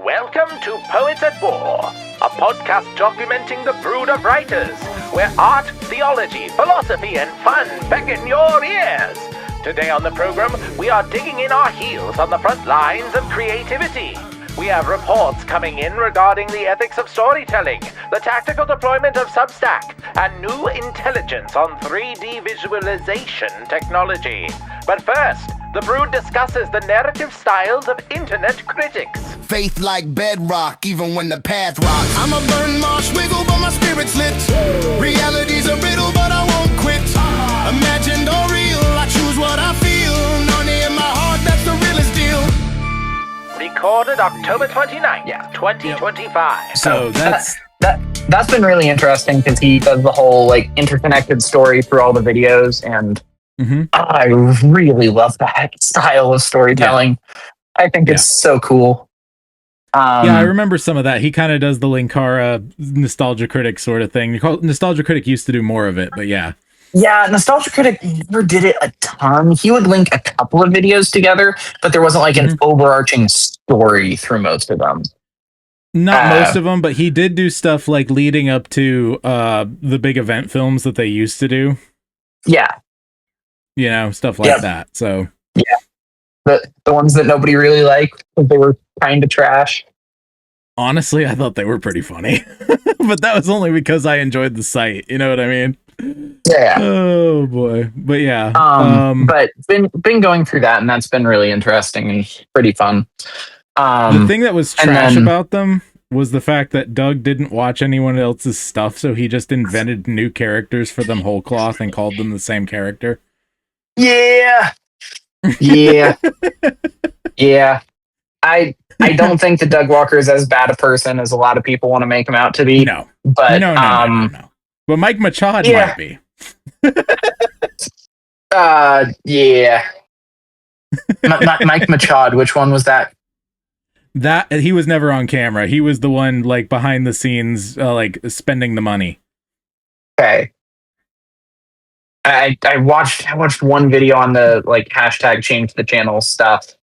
Welcome to Poets at War, a podcast documenting the brood of writers, where art, theology, philosophy, and fun beckon your ears. Today on the program, we are digging in our heels on the front lines of creativity. We have reports coming in regarding the ethics of storytelling, the tactical deployment of Substack, and new intelligence on 3D visualization technology. But first, the brood discusses the narrative styles of internet critics. Faith like bedrock, even when the path rocks. I'm a burnt marsh wiggle, but my spirit's lit. Reality's a riddle, but I won't quit. Imagined or real, I choose what I feel. Narnia in my heart, that's the realest deal. Recorded October 29th, 2025. So that's been really interesting because he does the whole like interconnected story through all the videos, and I really love that style of storytelling. I think it's so cool. I remember some of that. He kind of does the Linkara Nostalgia Critic sort of thing. Nostalgia Critic used to do more of it, but yeah. Yeah, Nostalgia Critic never did it a ton. He would link a couple of videos together, but there wasn't like an overarching story through most of them. Not most of them, but he did do stuff like leading up to the big event films that they used to do. Yeah. You know, stuff like that. So the ones that nobody really liked, because they were kind of trash. Honestly, I thought they were pretty funny. But that was only because I enjoyed the site. You know what I mean? Yeah. Oh boy. But yeah. But been going through that, and that's been really interesting and pretty fun. The thing that was trash about them was the fact that Doug didn't watch anyone else's stuff, so he just invented new characters for them whole cloth and called them the same character. Yeah. I don't think that Doug Walker is as bad a person as a lot of people want to make him out to be. No. But no. But Mike Machad might be. Mike Machad, which one was that? That he was never on camera. He was the one like behind the scenes, like spending the money. Okay. I watched one video on the like hashtag change the channel stuff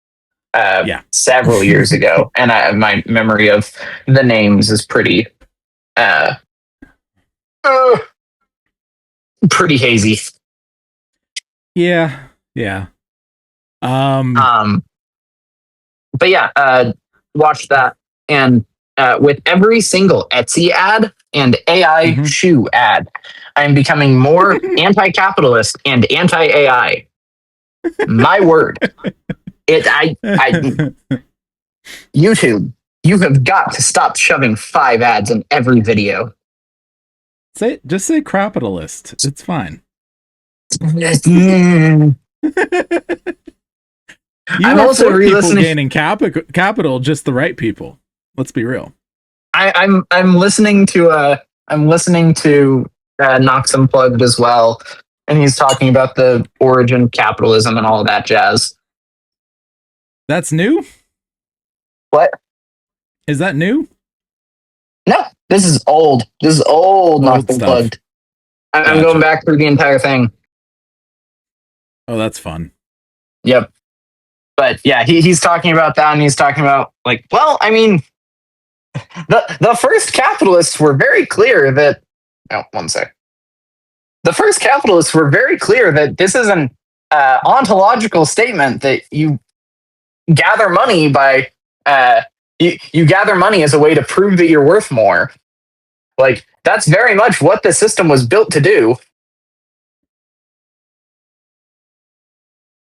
several years ago, and my memory of the names is pretty pretty hazy. Yeah. But yeah, watch that, and with every single Etsy ad and AI shoe ad, I am becoming more anti-capitalist and anti-AI. My word. YouTube, you have got to stop shoving 5 ads in every video. Just say capitalist. It's fine. I'm also re-listening. Gaining capital, just the right people. Let's be real. I'm listening to Knox Unplugged as well, and he's talking about the origin of capitalism and all of that jazz. That's new? What? Is that new? No, this is old. This is old Knox Unplugged. I'm going back through the entire thing. Oh, that's fun. Yep. But yeah, he's talking about that, and he's talking about like, well, I mean, the first capitalists were very clear that. Oh, one sec. The first capitalists were very clear that this is an ontological statement that you gather money by you gather money as a way to prove that you're worth more. Like that's very much what the system was built to do.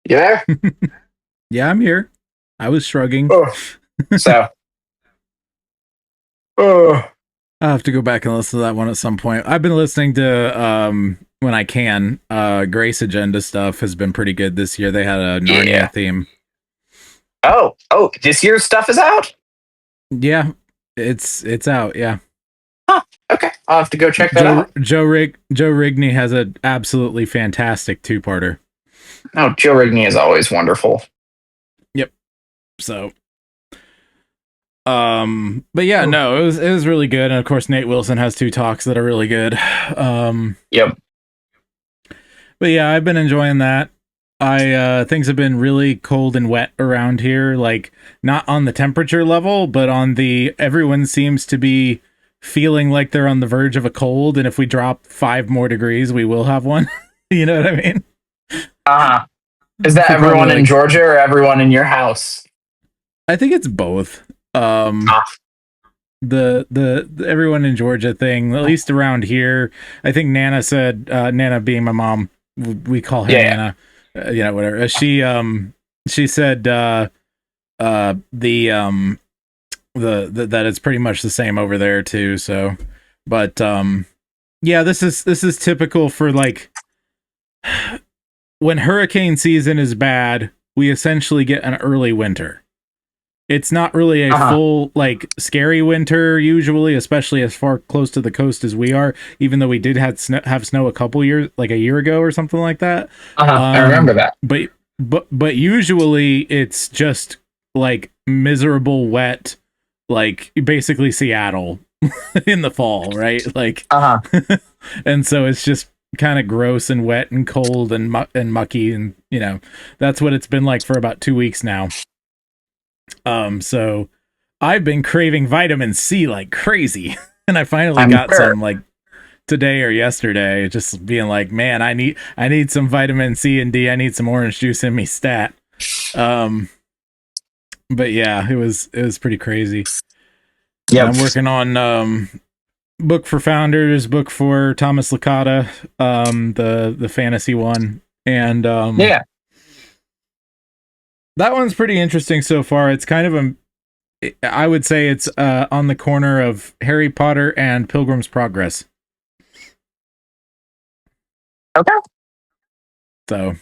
You there? Yeah, I'm here. I was shrugging. I'll have to go back and listen to that one at some point. I've been listening to when I can. Grace Agenda stuff has been pretty good this year. They had a Narnia theme. Oh, this year's stuff is out? Yeah, it's out, yeah. Huh, okay. I'll have to go check that out. Joe Rigney has an absolutely fantastic 2-parter. Oh, Joe Rigney is always wonderful. Yep. So but yeah, no, it was really good, and of course Nate Wilson has 2 talks that are really good. Yep. But yeah, I've been enjoying that. Things have been really cold and wet around here, like not on the temperature level, but on the everyone seems to be feeling like they're on the verge of a cold, and if we drop 5 more degrees, we will have one. You know what I mean? Uh-huh. Is that everyone in Georgia or everyone in your house? I think it's both. The everyone in Georgia thing, at least around here. I think Nana said, Nana being my mom, we call her Nana. Whatever. She said that it's pretty much the same over there too. So, but yeah, this is typical for like when hurricane season is bad, we essentially get an early winter. It's not really a full, like, scary winter usually, especially as far close to the coast as we are, even though we did have snow a couple years, like a year ago or something like that. I remember that. But usually it's just, like, miserable, wet, like, basically Seattle in the fall, right? Like, and so it's just kind of gross and wet and cold and mucky, and, you know, that's what it's been like for about 2 weeks now. So I've been craving vitamin C like crazy, and I finally got some like today or yesterday, just being like, man, I need some vitamin C and D. I need some orange juice in me stat. But yeah, it was pretty crazy. Yeah, I'm working on book for Founders, book for Thomas Licata, the fantasy one, and yeah. That one's pretty interesting so far. It's kind of I would say it's on the corner of Harry Potter and Pilgrim's Progress. Okay. So,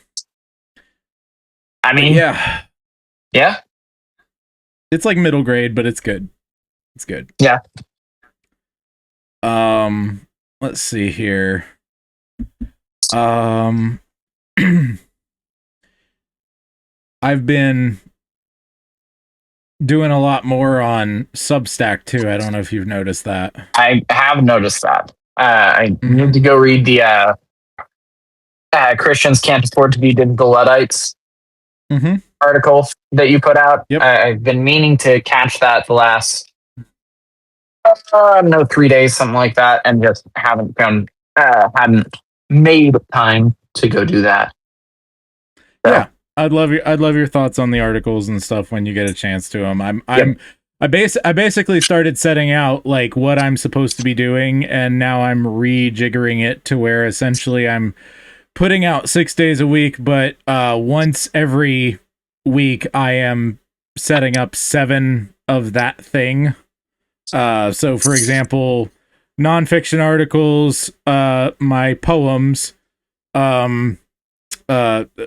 I mean, yeah. It's like middle grade, but it's good. It's good. Yeah. Let's see here. I've been doing a lot more on Substack too. I don't know if you've noticed that. I have noticed that. I need to go read the Christians Can't Afford to Be Digital Luddites article that you put out. Yep. I've been meaning to catch that the last 3 days, something like that, and just hadn't made time to go do that. So. Yeah. I'd love your thoughts on the articles and stuff when you get a chance to them. I basically started setting out like what I'm supposed to be doing, and now I'm rejiggering it to where essentially I'm putting out 6 days a week, but once every week I am setting up 7 of that thing. So for example, nonfiction articles, my poems,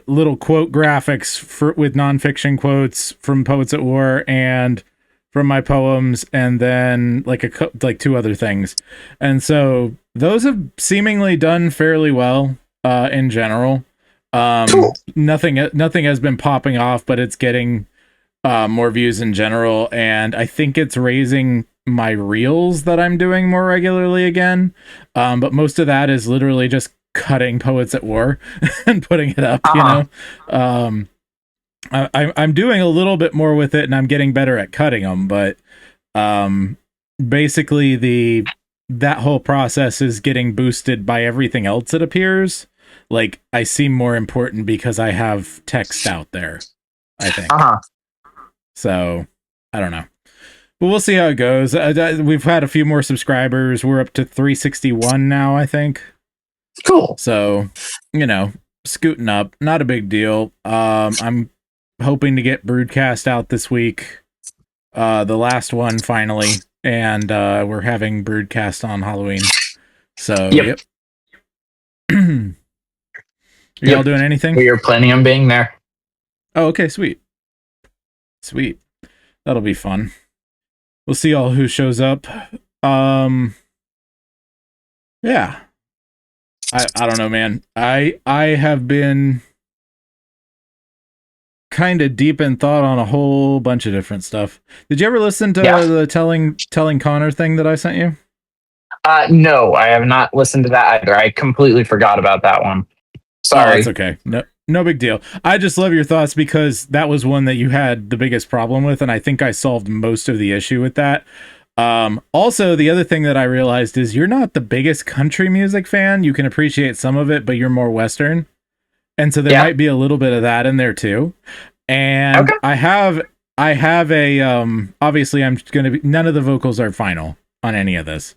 little quote graphics with nonfiction quotes from Poets at War and from my poems, and then like 2 other things. And so those have seemingly done fairly well in general. Cool. Nothing has been popping off, but it's getting more views in general, and I think it's raising my reels that I'm doing more regularly again. But most of that is literally just cutting Poets at War and putting it up, you know. I'm doing a little bit more with it, and I'm getting better at cutting them, but basically that whole process is getting boosted by everything else, it appears. Like, I seem more important because I have text out there, I think. So I don't know, but we'll see how it goes. We've had a few more subscribers. We're up to 361 now, I think. Cool. So, you know, scooting up, not a big deal. I'm hoping to get Broodcast out this week, the last one finally, and we're having Broodcast on Halloween. So, yep. Y'all doing anything? We are planning on being there. Oh, okay, sweet. That'll be fun. We'll see all who shows up. Yeah. I don't know, man. I have been kind of deep in thought on a whole bunch of different stuff. Did you ever listen to the telling Connor thing that I sent you? No, I have not listened to that either. I completely forgot about that one. Sorry. Oh, that's okay. No big deal. I just love your thoughts because that was one that you had the biggest problem with, and I think I solved most of the issue with that. Also, the other thing that I realized is you're not the biggest country music fan. You can appreciate some of it, but you're more Western. And so there might be a little bit of that in there too. And I have obviously I'm going to be, none of the vocals are final on any of this.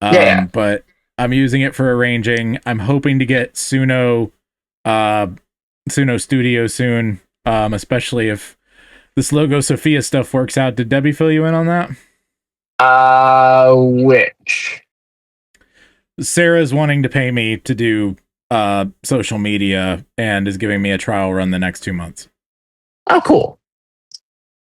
But I'm using it for arranging. I'm hoping to get Suno Studio soon. Especially if this Logo Sophia stuff works out. Did Debbie fill you in on that? Which? Sarah's wanting to pay me to do social media and is giving me a trial run the next 2 months. Oh, cool.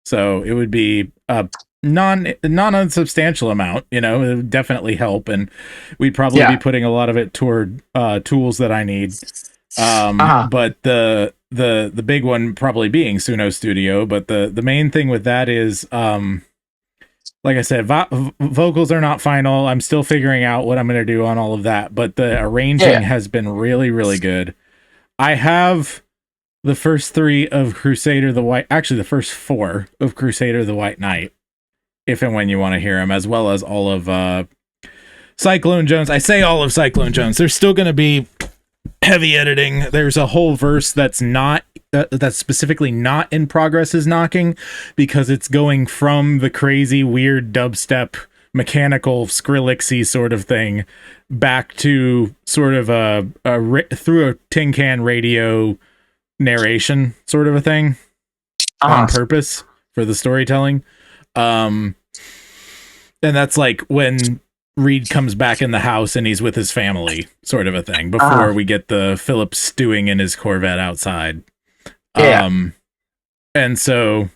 So it would be a non-unsubstantial amount, it would definitely help, and we'd probably be putting a lot of it toward tools that I need. But the big one probably being Suno Studio, but the main thing with that is like I said, vocals are not final. I'm still figuring out what I'm going to do on all of that, but the arranging has been really, really good. I have the first 3 of Crusader the White, actually the first 4 of Crusader the White Knight, if and when you want to hear them, as well as all of Cyclone Jones. I say all of Cyclone Jones. There's still going to be heavy editing. There's a whole verse that's not that's specifically not in Progress is Knocking, because it's going from the crazy weird dubstep mechanical Skrillexy sort of thing back to sort of a through a tin can radio narration sort of a thing on purpose for the storytelling. And that's like when Reed comes back in the house and he's with his family sort of a thing before we get the Philip stewing in his Corvette outside. And so,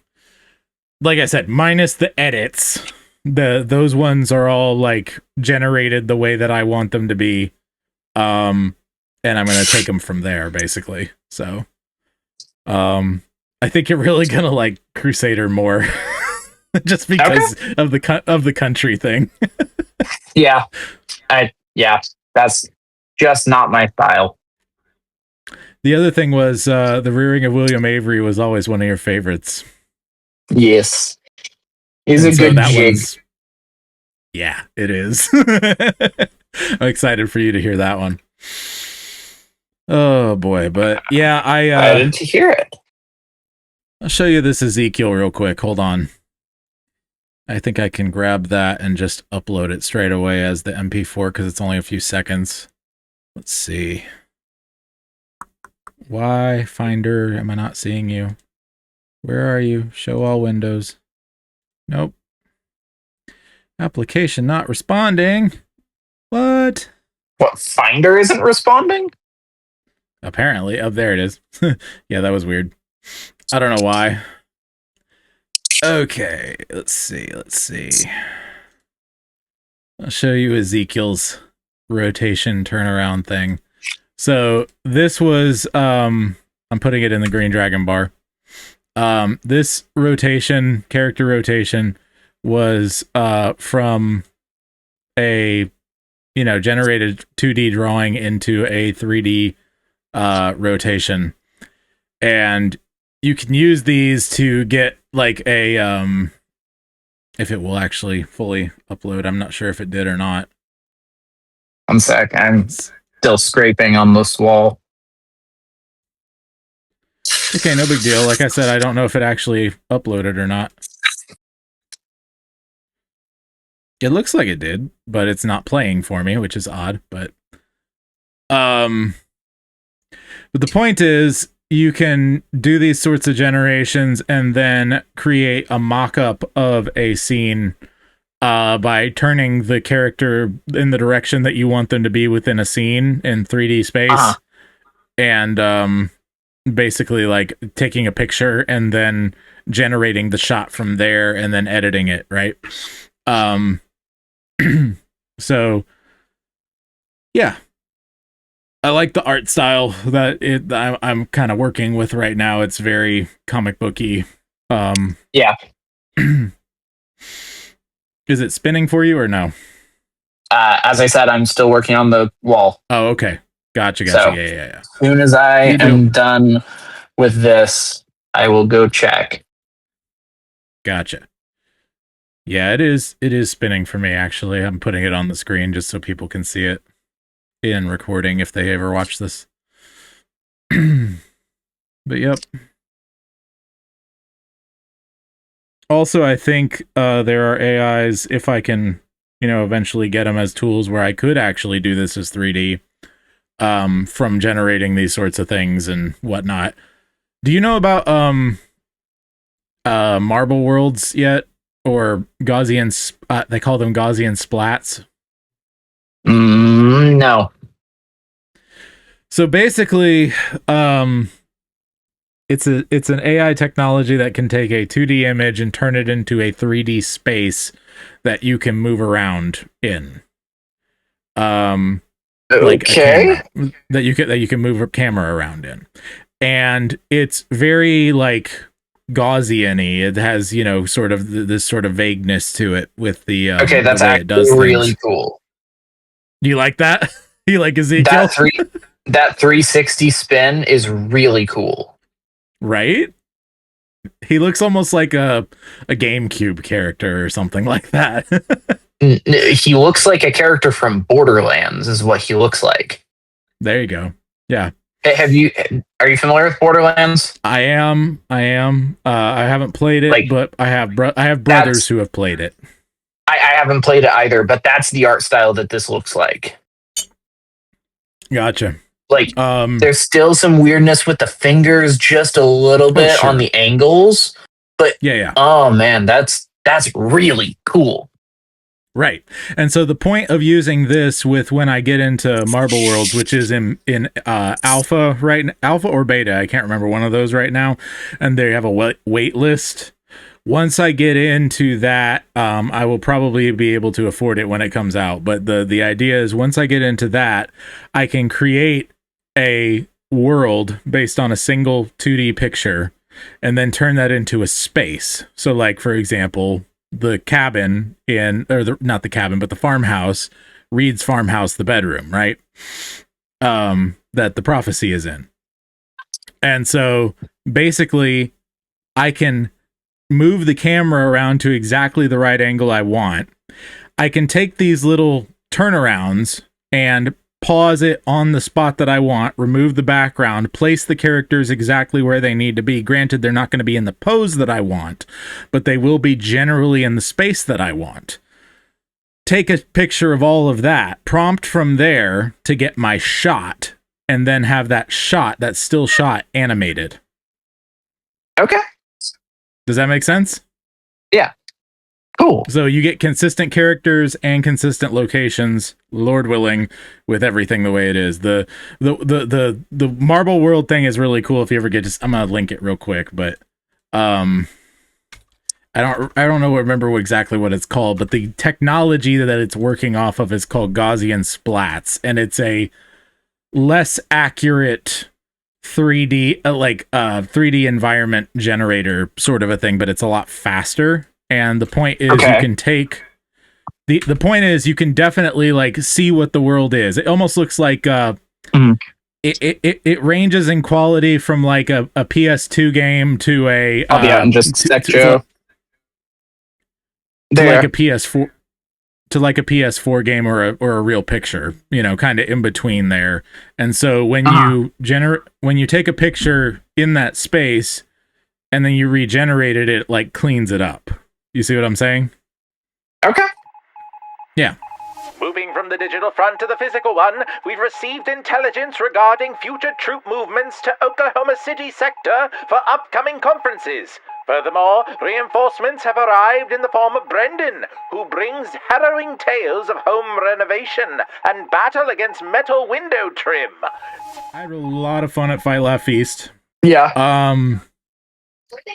like I said, minus the edits, those ones are all like generated the way that I want them to be. And I'm going to take them from there basically. So, I think you're really going to like Crusader more just because of the country thing. That's just not my style. The other thing was the rearing of William Avery was always one of your favorites. Yes. He's a good jig. Yeah, it is. I'm excited for you to hear that one. Oh boy, but yeah, I didn't hear it. I'll show you this Ezekiel real quick. Hold on. I think I can grab that and just upload it straight away as the MP4 because it's only a few seconds. Let's see. Why, Finder, am I not seeing you? Where are you? Show all windows. Nope. Application not responding. What? What, Finder isn't responding? Apparently. Oh, there it is. Yeah, that was weird. I don't know why. Okay, let's see. I'll show you Ezekiel's rotation turnaround thing. So this was, I'm putting it in the Green Dragon bar. This rotation, character rotation, was from a, generated 2D drawing into a 3D rotation. And you can use these to get like a, if it will actually fully upload. I'm not sure if it did or not. 1 sec. I'm still scraping on this wall. Okay, no big deal. Like I said, I don't know if it actually uploaded or not. It looks like it did, but it's not playing for me, which is odd. But the point is, you can do these sorts of generations and then create a mock-up of a scene by turning the character in the direction that you want them to be within a scene in 3D space. And basically like taking a picture and then generating the shot from there and then editing it, right? So yeah, I like the art style that I'm kind of working with right now. It's very comic booky. Yeah. Is it spinning for you or no? As I said, I'm still working on the wall. Oh, okay. Gotcha. So, Yeah. as soon as I You do. am done with this, I will go check. Gotcha. Yeah, it is spinning for me, actually. I'm putting it on the screen just so people can see it in recording if they ever watch this. But yep. Also, I think there are AIs, if I can, eventually get them as tools where I could actually do this as 3D, from generating these sorts of things and whatnot. Do you know about marble worlds yet? Or Gaussian, they call them Gaussian splats. No. So basically, it's an AI technology that can take a 2D image and turn it into a 3D space that you can move around in. Like Okay. that you can move a camera around in, and it's very like Gaussian-y. It has, sort of this sort of vagueness to it with the Okay, that's the way it does actually really things. cool. Do you like that? You like Ezekiel? That 360 spin is really cool. Right? He looks almost like a GameCube character or something like that. He looks like a character from Borderlands is what he looks like. There you go. Yeah. Are you familiar with Borderlands? I am. I haven't played it, but I have brothers who have played it. I haven't played it either, but that's the art style that this looks like. Gotcha. Like, there's still some weirdness with the fingers, just a little bit sure. on the angles, but yeah. Oh man, that's really cool. Right. And so the point of using this with when I get into Marble Worlds, which is in alpha alpha or beta, I can't remember one of those right now, and they have a wait list. Once I get into that, I will probably be able to afford it when it comes out. But the idea is once I get into that, I can create a world based on a single 2D picture and then turn that into a space. So like, for example, the cabin not the cabin, but the farmhouse reads farmhouse, the bedroom, right? That the prophecy is in. And so basically I can move the camera around to exactly the right angle I want. I can take these little turnarounds and pause it on the spot that I want, remove the background, place the characters exactly where they need to be. Granted, they're not going to be in the pose that I want, but they will be generally in the space that I want. Take a picture of all of that, prompt from there to get my shot, and then have that still shot animated. Okay. Does that make sense? Yeah. Cool. So you get consistent characters and consistent locations, Lord willing, with everything the way it is. The Marble World thing is really cool. If you ever get to, I'm gonna link it real quick, but I don't remember exactly what it's called, but the technology that it's working off of is called Gaussian splats, and it's a less accurate 3D 3D environment generator sort of a thing, but it's a lot faster. And the point is you can take the point is you can definitely like see what the world is. It almost looks like it ranges in quality from like a PS2 game to a I'll be out in just a sec, Joe. Like a PS4 to like a PS4 game or a real picture, kind of in between there. And so when you take a picture in that space and then you regenerate it, it like cleans it up. You see what I'm saying? Okay. Yeah. Moving from the digital front to the physical one, we've received intelligence regarding future troop movements to Oklahoma City sector for upcoming conferences. Furthermore, reinforcements have arrived in the form of Brendan, who brings harrowing tales of home renovation and battle against metal window trim. I had a lot of fun at Fight Laugh Feast. Yeah.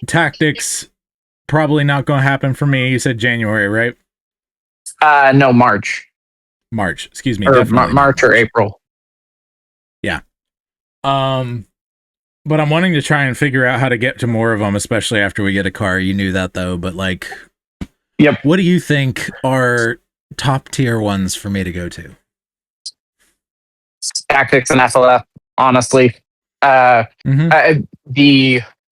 Tactics, probably not going to happen for me. You said January, right? No, March. March, excuse me. Or March or April. Yeah. But I'm wanting to try and figure out how to get to more of them, especially after we get a car. You knew that, though. But, like, yep. What do you think are top tier ones for me to go to? tactics and FLF, honestly.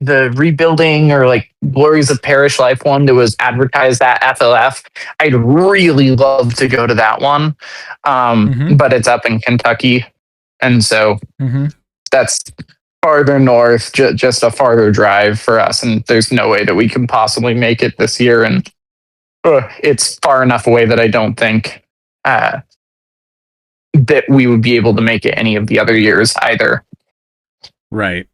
The rebuilding or like Glories of Parish Life one that was advertised at FLF, I'd really love to go to that one, but it's up in Kentucky, and so that's farther north, just a farther drive for us, and there's no way that we can possibly make it this year, and it's far enough away that I don't think that we would be able to make it any of the other years either. Right.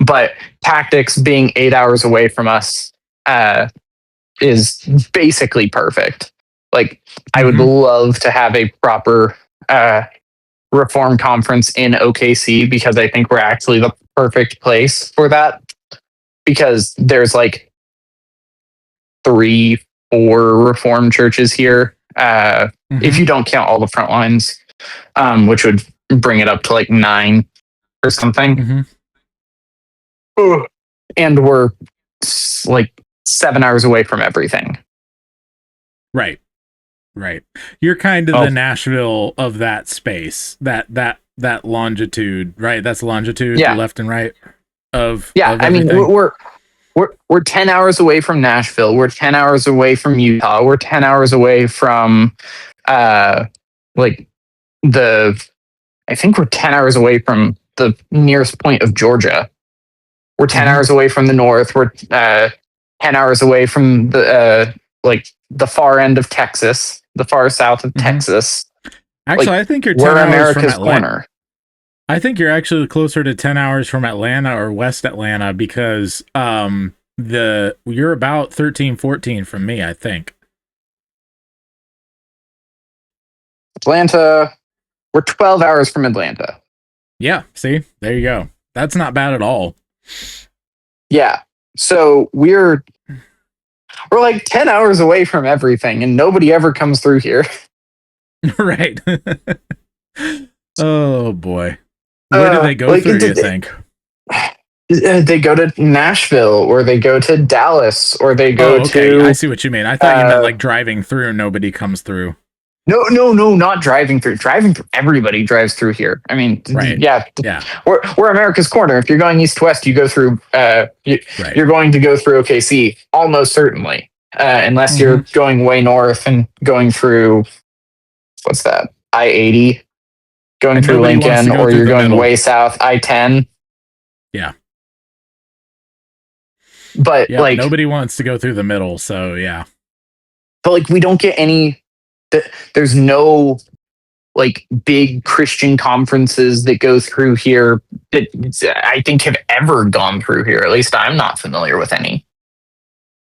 But tactics being 8 hours away from us is basically perfect. Like, I would love to have a proper reform conference in OKC, because I think we're actually the perfect place for that, because there's like 3-4 reform churches here, if you don't count all the front lines, which would bring it up to like 9 or something. And we're like 7 hours away from everything. Right. You're kind of the Nashville of that space, that longitude, right? That's longitude, left and right of I mean, we're 10 hours away from Nashville. We're 10 hours away from Utah. We're 10 hours away from I think we're 10 hours away from the nearest point of Georgia. We're 10 hours away from the north. We're 10 hours away from the far end of Texas, the far south of Texas. Actually, I think you're 10 we're hours America's from Atlanta. corner. I think you're actually closer to 10 hours from Atlanta or West Atlanta, because you're about 13, 14 from me, I think. Atlanta, we're 12 hours from Atlanta. Yeah, see? There you go. That's not bad at all. Yeah. So we're like 10 hours away from everything, and nobody ever comes through here. Right. Oh boy. Where do they go through, you think? They go to Nashville, or they go to Dallas, or they go to... I see what you mean. I thought you meant like driving through, nobody comes through. No, not driving through. Driving through, everybody drives through here. I mean, yeah. We're America's corner. If you're going east to west, you go through. You're going to go through OKC, almost certainly, unless you're going way north and going through, what's that, I-80, going through Lincoln, or you're going way south, I-10. Yeah. But like, nobody wants to go through the middle, so yeah. But like, we don't get any. There's no like big Christian conferences that go through here that I think have ever gone through here. At least I'm not familiar with any.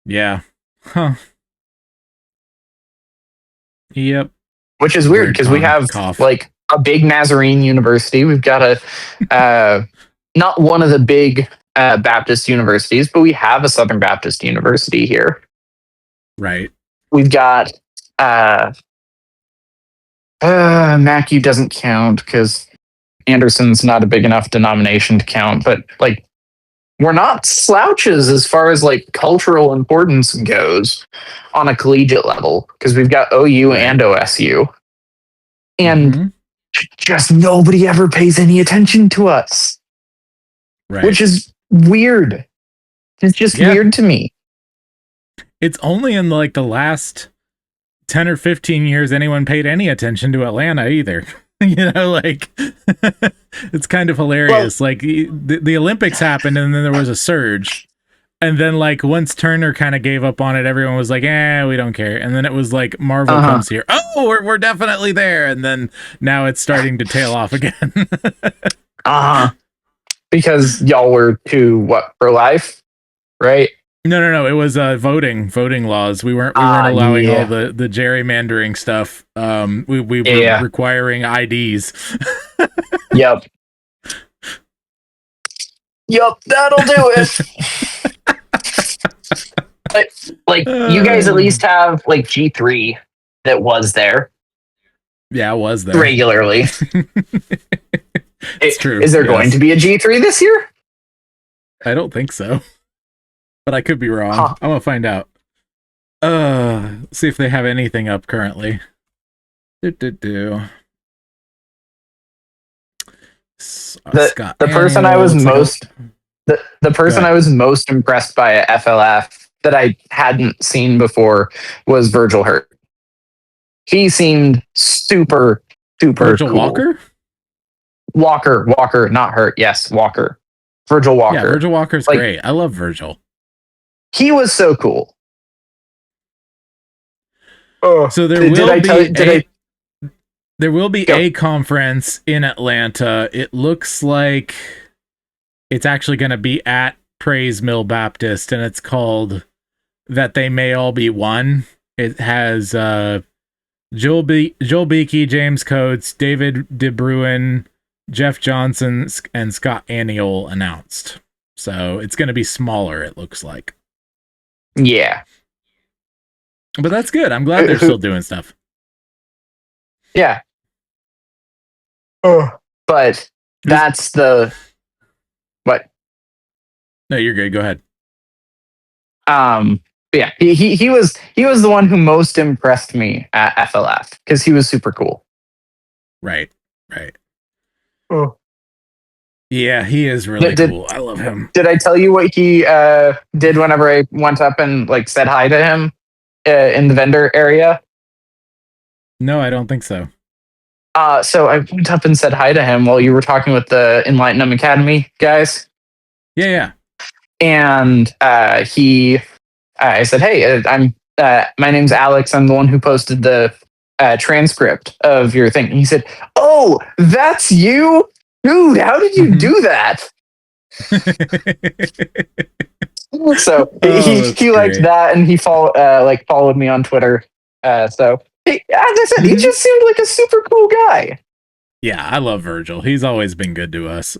Yeah. Huh. Yep. Which is weird, because we have like a big Nazarene university. We've got a not one of the big Baptist universities, but we have a Southern Baptist university here. Right. We've got MacU doesn't count because Anderson's not a big enough denomination to count, but like, we're not slouches as far as like cultural importance goes on a collegiate level, because we've got OU and OSU, and just nobody ever pays any attention to us, which is weird. It's just weird to me. It's only in like the last 10 or 15 years anyone paid any attention to Atlanta either. You know, like, it's kind of hilarious. Well, like, the Olympics happened, and then there was a surge, and then like once Turner kind of gave up on it, everyone was like, we don't care. And then it was like Marvel comes here, we're definitely there, and then now it's starting to tail off again. Because y'all were too pro-life, right? No. It was voting laws. We weren't allowing all the gerrymandering stuff. We were requiring IDs. Yep, that'll do it. Like you guys at least have like G3 that was there. Yeah, it was there regularly. It's true. Is there going to be a G3 this year? I don't think so. But I could be wrong. I'm gonna find out. See if they have anything up currently. The person I was most the person I was most impressed by at FLF that I hadn't seen before was Virgil Hurt. He seemed super Virgil cool. Walker, not Hurt. Yes, Walker. Virgil Walker. Yeah, Virgil Walker's great. I love Virgil. He was so cool. So there will be a conference in Atlanta. It looks like it's actually going to be at Praise Mill Baptist, and it's called That They May All Be One. It has Joel Beakey, James Coates, David DeBruin, Jeff Johnson, and Scott Aniol announced. So it's going to be smaller, it looks like. Yeah. But that's good. I'm glad they're still doing stuff. Yeah. But that's the... What? No, you're good. Go ahead. Yeah, he was the one who most impressed me at FLF because he was super cool. Right. Oh. Yeah, he is really cool. I love him. Did I tell you what he did whenever I went up and like said hi to him in the vendor area? No, I don't think so. So I went up and said hi to him while you were talking with the Enlightenum Academy guys. Yeah. And I said, "Hey, my name's Alex. I'm the one who posted the transcript of your thing." And he said, "Oh, that's you, dude! How did you do that?" So he liked that, and he followed me on Twitter. So as I said, he just seemed like a super cool guy. Yeah, I love Virgil. He's always been good to us.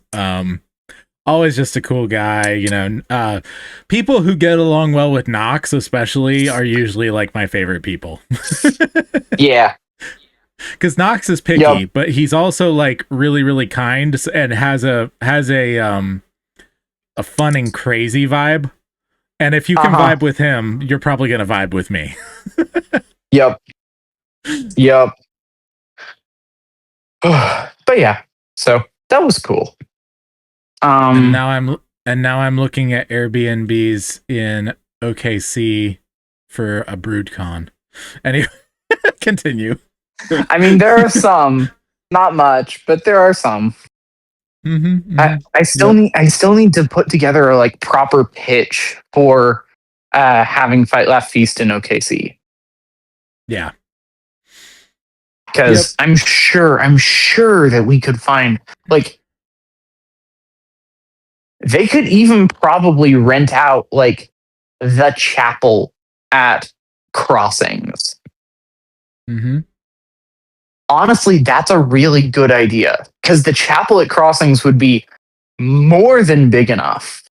Always just a cool guy, you know. People who get along well with Knox, especially, are usually like my favorite people. Yeah, because Knox is picky, but he's also like really, really kind and has a fun and crazy vibe. And if you can vibe with him, you're probably gonna vibe with me. Yep. But yeah, so that was cool. And now I'm looking at Airbnbs in OKC for a BroodCon. Anyway, continue. I mean, there are some, not much, but there are some. I still need to put together a like proper pitch for having Fight Laugh Feast in OKC. Yeah. Because I'm sure that we could find like they could even probably rent out like the chapel at Crossings. Honestly, that's a really good idea because the chapel at Crossings would be more than big enough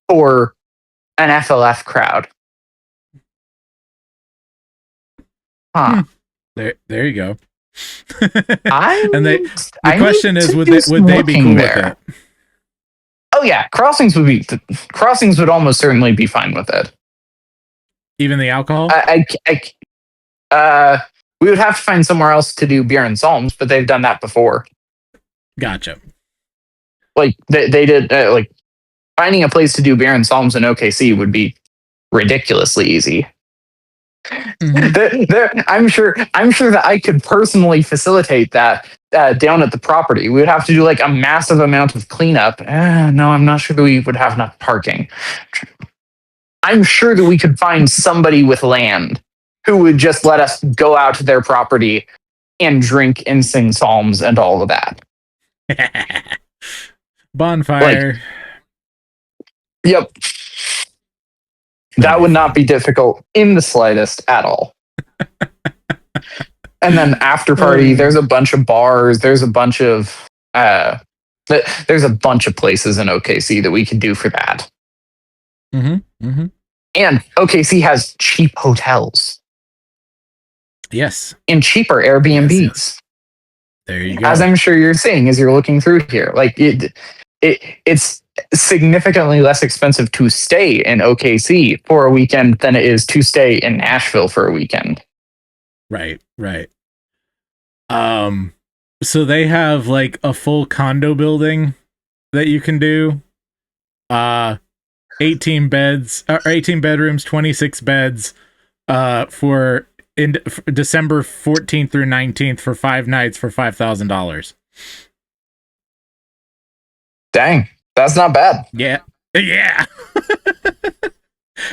for an FLF crowd. There you go. And the question is, would they be cool with it? Oh yeah, Crossings would almost certainly be fine with it. Even the alcohol? We would have to find somewhere else to do beer and psalms, but they've done that before. Gotcha. Like they did. Like finding a place to do beer and psalms in OKC would be ridiculously easy. I'm sure that I could personally facilitate that down at the property. We would have to do like a massive amount of cleanup. No, I'm not sure that we would have enough parking. I'm sure that we could find somebody with land who would just let us go out to their property and drink and sing psalms and all of that. Bonfire. Yep. That would not be difficult in the slightest at all. And then after party, there's a bunch of bars. There's a bunch of places in OKC that we could do for that. And OKC has cheap hotels. Yes. And cheaper Airbnbs. Yes. There you go. As I'm sure you're seeing as you're looking through here. Like it's significantly less expensive to stay in OKC for a weekend than it is to stay in Nashville for a weekend. Right. So they have like a full condo building that you can do. 18 beds, 18 bedrooms, 26 beds, for December 14th through 19th for 5 nights for $5,000. Dang, that's not bad. Yeah. Yeah.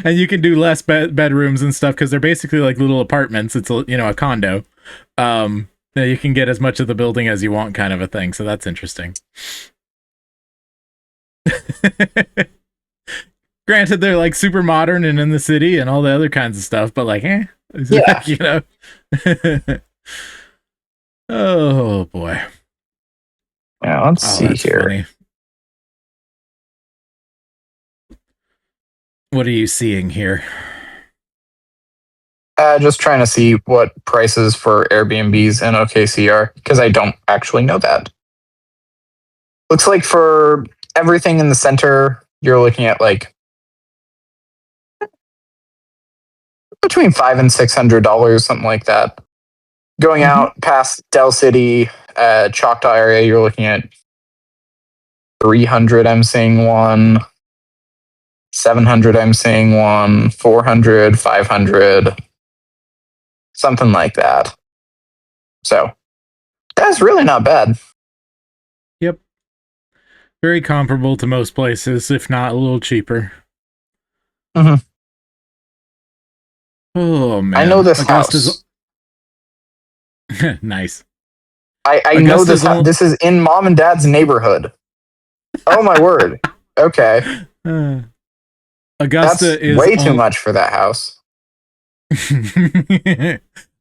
And you can do less bedrooms and stuff because they're basically like little apartments. It's a condo. You can get as much of the building as you want, kind of a thing. So that's interesting. Granted, they're like super modern and in the city and all the other kinds of stuff, but like, Yeah. Oh boy. Yeah, let's see here. Funny. What are you seeing here? Just trying to see what prices for Airbnbs in OKC are, because I don't actually know that. Looks like for everything in the center, you're looking at like between $500 and $600, something like that. Going out past Del City, Choctaw area, you're looking at 300. I'm seeing one. 700. I'm seeing one. 400, 500. Something like that. So that's really not bad. Yep. Very comparable to most places, if not a little cheaper. Mm-hmm. Oh man. I know this house. Nice. I know this house. This is in mom and dad's neighborhood. Oh my word. Okay. Augusta That's is way too much for that house.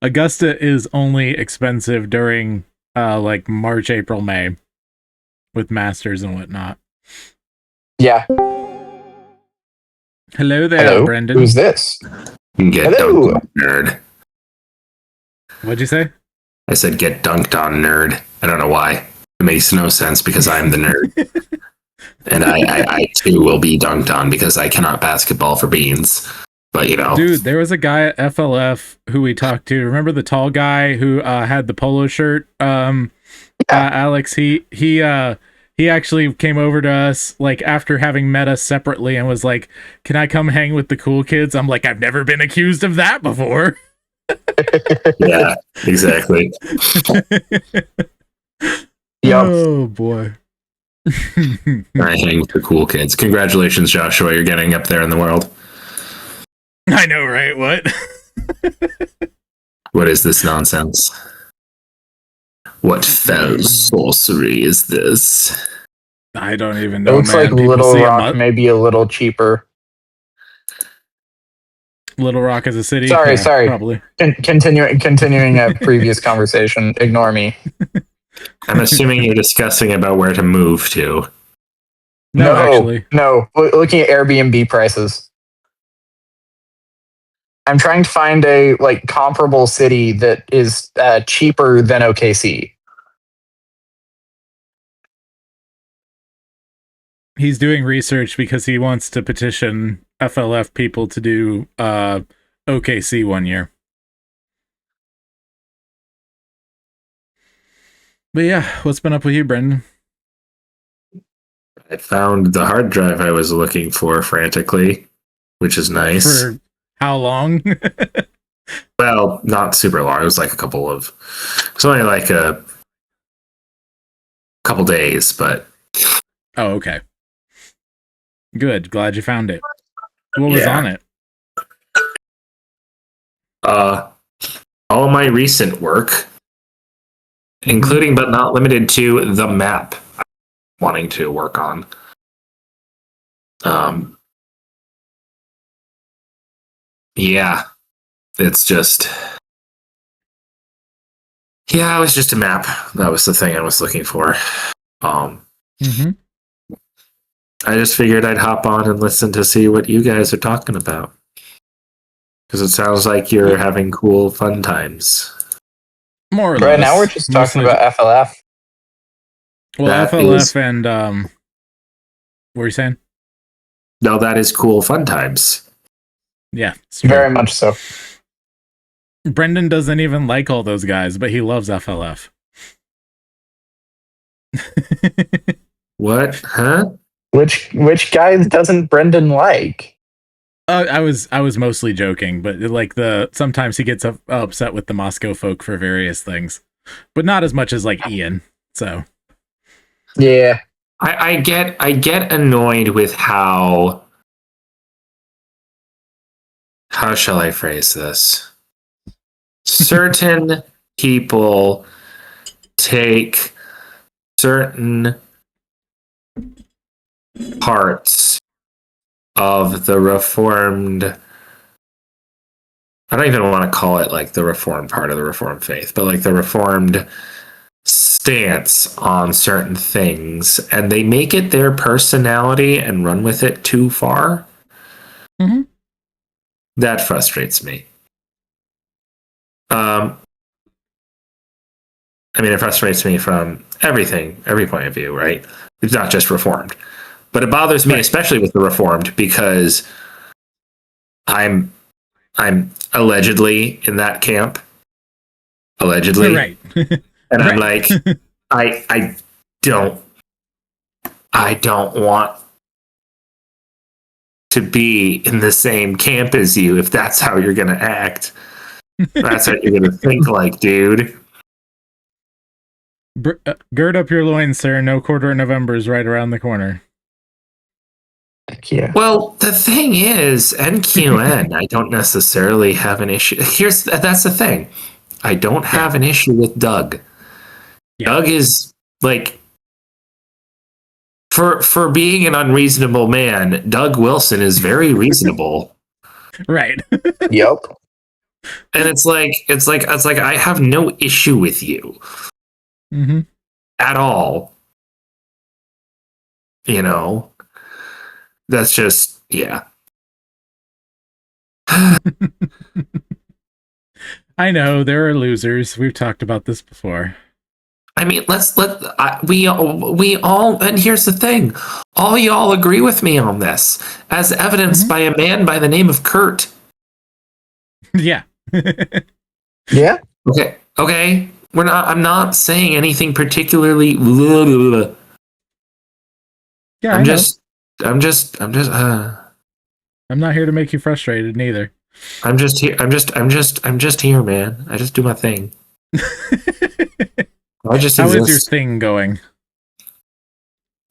Augusta is only expensive during like March, April, May with masters and whatnot. Yeah. Hello there, Hello? Brendan. Who's this? Get Hello. dunked on, nerd. What'd you say? I said get dunked on, nerd. I don't know why. It makes no sense because I'm the nerd. And I too will be dunked on because I cannot basketball for beans. But Dude, there was a guy at FLF who we talked to. Remember the tall guy who had the polo shirt? Alex, he actually came over to us like after having met us separately and was like, "Can I come hang with the cool kids?" I'm like, "I've never been accused of that before." Yeah, exactly. Yep. Oh boy. I hang with the cool kids. Congratulations, Joshua. You're getting up there in the world. I know, right? What? What is this nonsense? What foul sorcery is this? I don't even It know. looks man. like People Little see Rock may be a little cheaper. Little Rock is a city. Sorry. Probably. Continuing a previous conversation. Ignore me. I'm assuming you're discussing about where to move to. No, actually. No. Looking at Airbnb prices. I'm trying to find a like comparable city that is cheaper than OKC. He's doing research because he wants to petition FLF people to do OKC one year. But yeah, what's been up with you, Brendan? I found the hard drive I was looking for frantically, which is nice. For how long? Well, not super long. It was like it's only like a couple days, but. Oh, okay. Good. Glad you found it. What was on it? All my recent work, including but not limited to the map I'm wanting to work on. Yeah, it's just. Yeah, it was just a map. That was the thing I was looking for. I just figured I'd hop on and listen to see what you guys are talking about. Because it sounds like you're having cool, fun times. More or less. Right now we're just talking about FLF. Well, That FLF is- and what were you saying? No, that is cool, fun times. Yeah, it's true. Very much so. Brendan doesn't even like all those guys, but he loves FLF. What? Huh? Which guys doesn't Brendan like? I was mostly joking, but like sometimes he gets upset with the Moscow folk for various things, but not as much as like Ian. So Yeah. I get annoyed with how shall I phrase this? Certain people take certain parts of the reformed, I don't even want to call it like the reformed part of the reformed faith, but like the reformed stance on certain things, and they make it their personality and run with it too far. Mhm. That frustrates me. I mean, it frustrates me from every point of view, right? It's not just reformed, but it bothers me, Right. especially with the reformed, because I'm allegedly in that camp, allegedly, right. and I'm Right. like, I don't want to be in the same camp as you if that's how you're gonna act. That's what you're gonna think like, dude. Gird up your loins, sir. No quarter of November is right around the corner. Yeah. Well, the thing is, NQN, I don't necessarily have an issue. That's the thing. I don't have an issue with Doug. Yeah. Doug is like, for being an unreasonable man, Doug Wilson is very reasonable. Right. Yep. And it's like I have no issue with you Mm-hmm. at all. You know, that's just, yeah. I know there are losers. We've talked about this before. I mean, we all, and here's the thing, all y'all agree with me on this, as evidenced by a man by the name of Kurt. Yeah. Yeah. Okay. I'm not saying anything particularly. Yeah, I'm I know. just. I'm not here to make you frustrated, neither. just here. I'm just here, man. I just do my thing. I just How is your exist. thing going?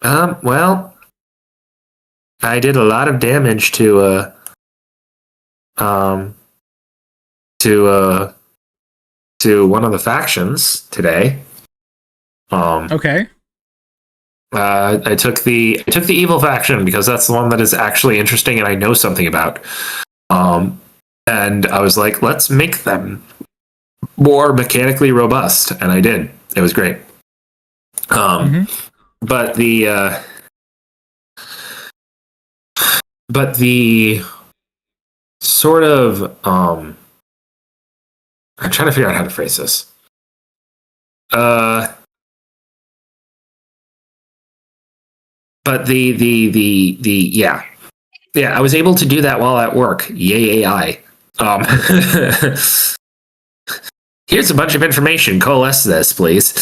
Well, I did a lot of damage to one of the factions today. Okay. I took the evil faction because that's the one that is actually interesting and I know something about. And I was like, let's make them more mechanically robust, and I did. It was great. But the sort of I'm trying to figure out how to phrase this. But yeah, I was able to do that while at work. Yay AI. Here's a bunch of information. Coalesce this, please.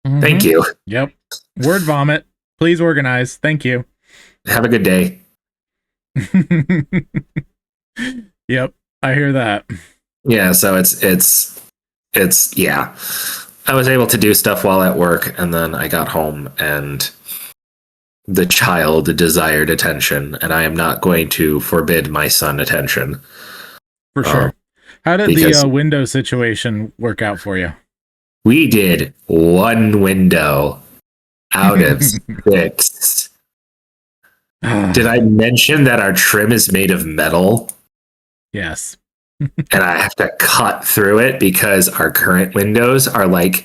Thank you. Yep. Word vomit. Please organize. Thank you. Have a good day. Yep. I hear that. Yeah, so it's yeah. I was able to do stuff while at work, and then I got home and the child desired attention, and I am not going to forbid my son attention. For sure. How did the window situation work out for you? We did one window out of 6. Did I mention that our trim is made of metal? Yes. And I have to cut through it because our current windows are like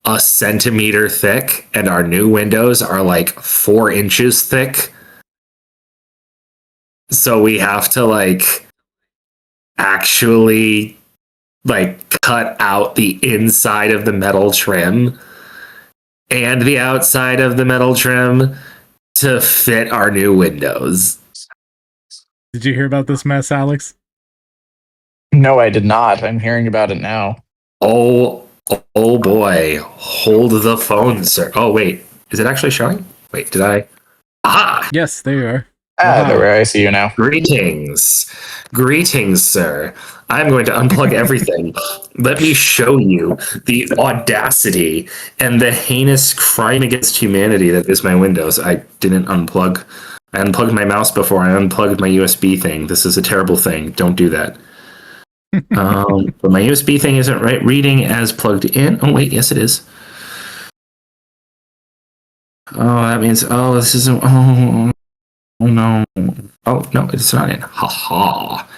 a centimeter thick and our new windows are like 4 inches thick. So we have to like actually like cut out the inside of the metal trim and the outside of the metal trim to fit our new windows. Did you hear about this mess, Alex? No, I did not. I'm hearing about it now. Oh Oh boy, hold the phone, sir. Oh wait, is it actually showing? Wait, did I? Aha! Yes, there you are. There we are. I see you now. Greetings, sir. I'm going to unplug everything. Let me show you the audacity and the heinous crime against humanity that is my Windows. I didn't unplug. I unplugged my mouse before I unplugged my USB thing. This is a terrible thing. Don't do that. But my USB thing isn't reading as plugged in. Oh wait, yes it is. Oh, that means this isn't. Oh no. Oh no, it's not in. Ha ha.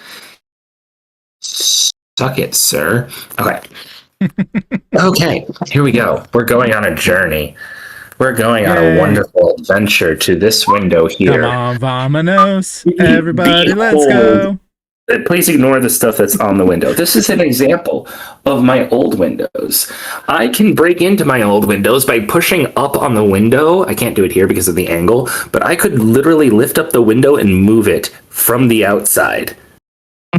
Suck it, sir. Okay. Okay, here we go. We're going on a journey. We're going on a wonderful adventure to this window here. Come on, vamonos. Everybody, let's go. Please ignore the stuff that's on the window. This is an example of my old windows. I can break into my old windows by pushing up on the window. I can't do it here because of the angle, but I could literally lift up the window and move it from the outside.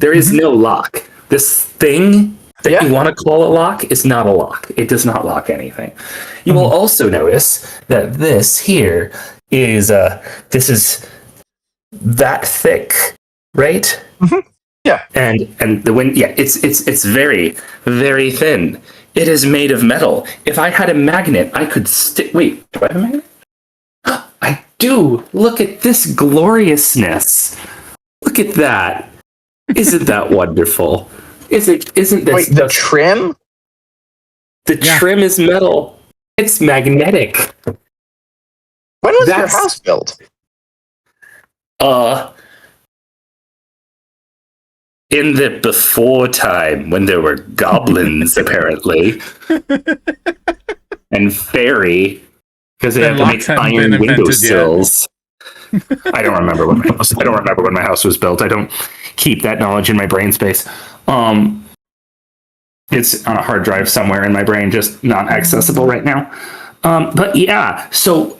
There is no lock. This thing that you want to call a lock is not a lock. It does not lock anything. You will also notice that this here is this is that thick, right? Mm-hmm. Yeah. And the wind, it's very, very thin. It is made of metal. If I had a magnet, I could stick. Wait, do I have a magnet? I do. Look at this gloriousness. Look at that. Isn't that wonderful? Isn't this? Wait, the trim? The trim is metal. It's magnetic. When was your house built? In the before time, when there were goblins, apparently, and fairy, because they had to make iron windowsills. I don't remember when my house was built. I don't keep that knowledge in my brain space. It's on a hard drive somewhere in my brain, just not accessible right now. But yeah, so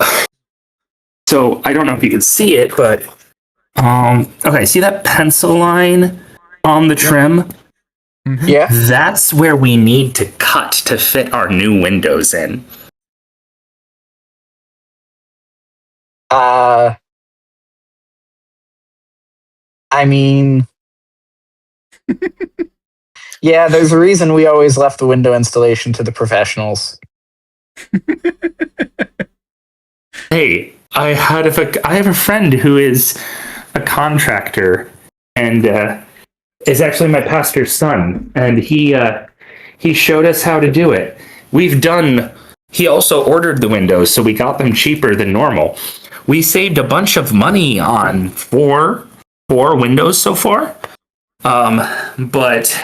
I don't know if you can see it, but okay, see that pencil line on the trim? Yeah. That's where we need to cut to fit our new windows in. I mean, yeah, there's a reason we always left the window installation to the professionals. Hey, I have a friend who is a contractor and is actually my pastor's son, and he showed us how to do it. He also ordered the windows, so we got them cheaper than normal. We saved a bunch of money on four windows so far, but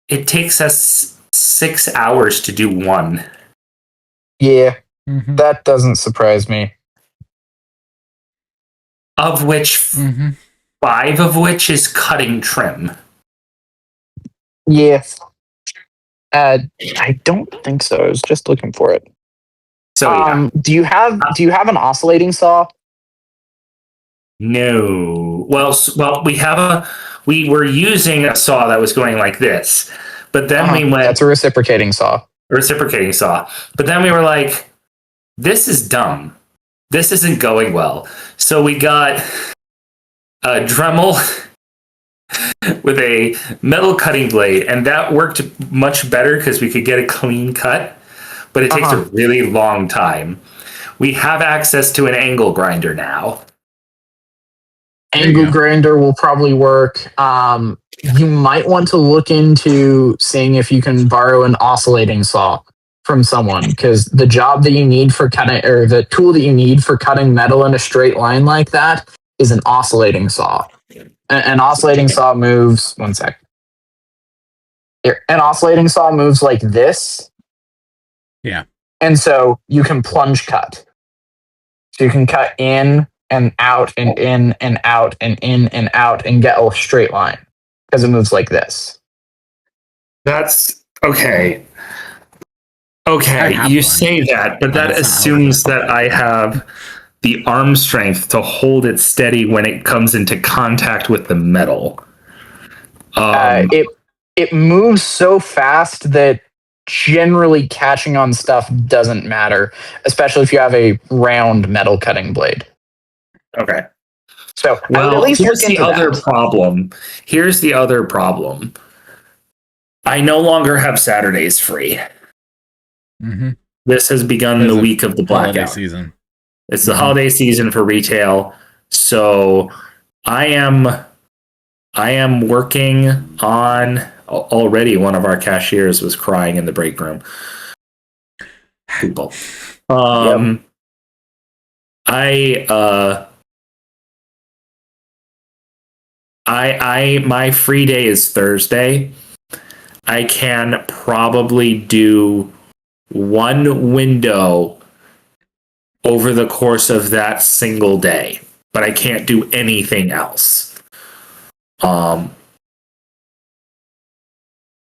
it takes us 6 hours to do one. Yeah, that doesn't surprise me. Of which 5 of which is cutting trim. Yeah. I don't think so. I was just looking for it. So do you have an oscillating saw? No. Well, we were using a saw that was going like this, but then we went. That's a reciprocating saw. But then we were like, this is dumb. This isn't going well. So we got a Dremel with a metal cutting blade, and that worked much better because we could get a clean cut, but it takes a really long time. We have access to an angle grinder now. Angle grinder will probably work. You might want to look into seeing if you can borrow an oscillating saw from someone, because the job that you need for cutting, or the tool that you need for cutting metal in a straight line like that, is an oscillating saw. An oscillating saw moves. One sec. Here, an oscillating saw moves like this. Yeah. And so you can plunge cut. So you can cut in and out and in and out and in and out and get a straight line because it moves like this. That's okay. Okay, you say that, but that assumes that I have the arm strength to hold it steady when it comes into contact with the metal. It it moves so fast that generally catching on stuff doesn't matter, especially if you have a round metal cutting blade. Okay. So I would Well, at least here's look the into other that. problem. Here's the other problem. I no longer have Saturdays free. Mm-hmm. This has begun There's the a week of the holiday blackout. season. It's the holiday season for retail. So I am working on already. One of our cashiers was crying in the break room. People. Yep. My free day is Thursday. I can probably do one window over the course of that single day, but I can't do anything else. And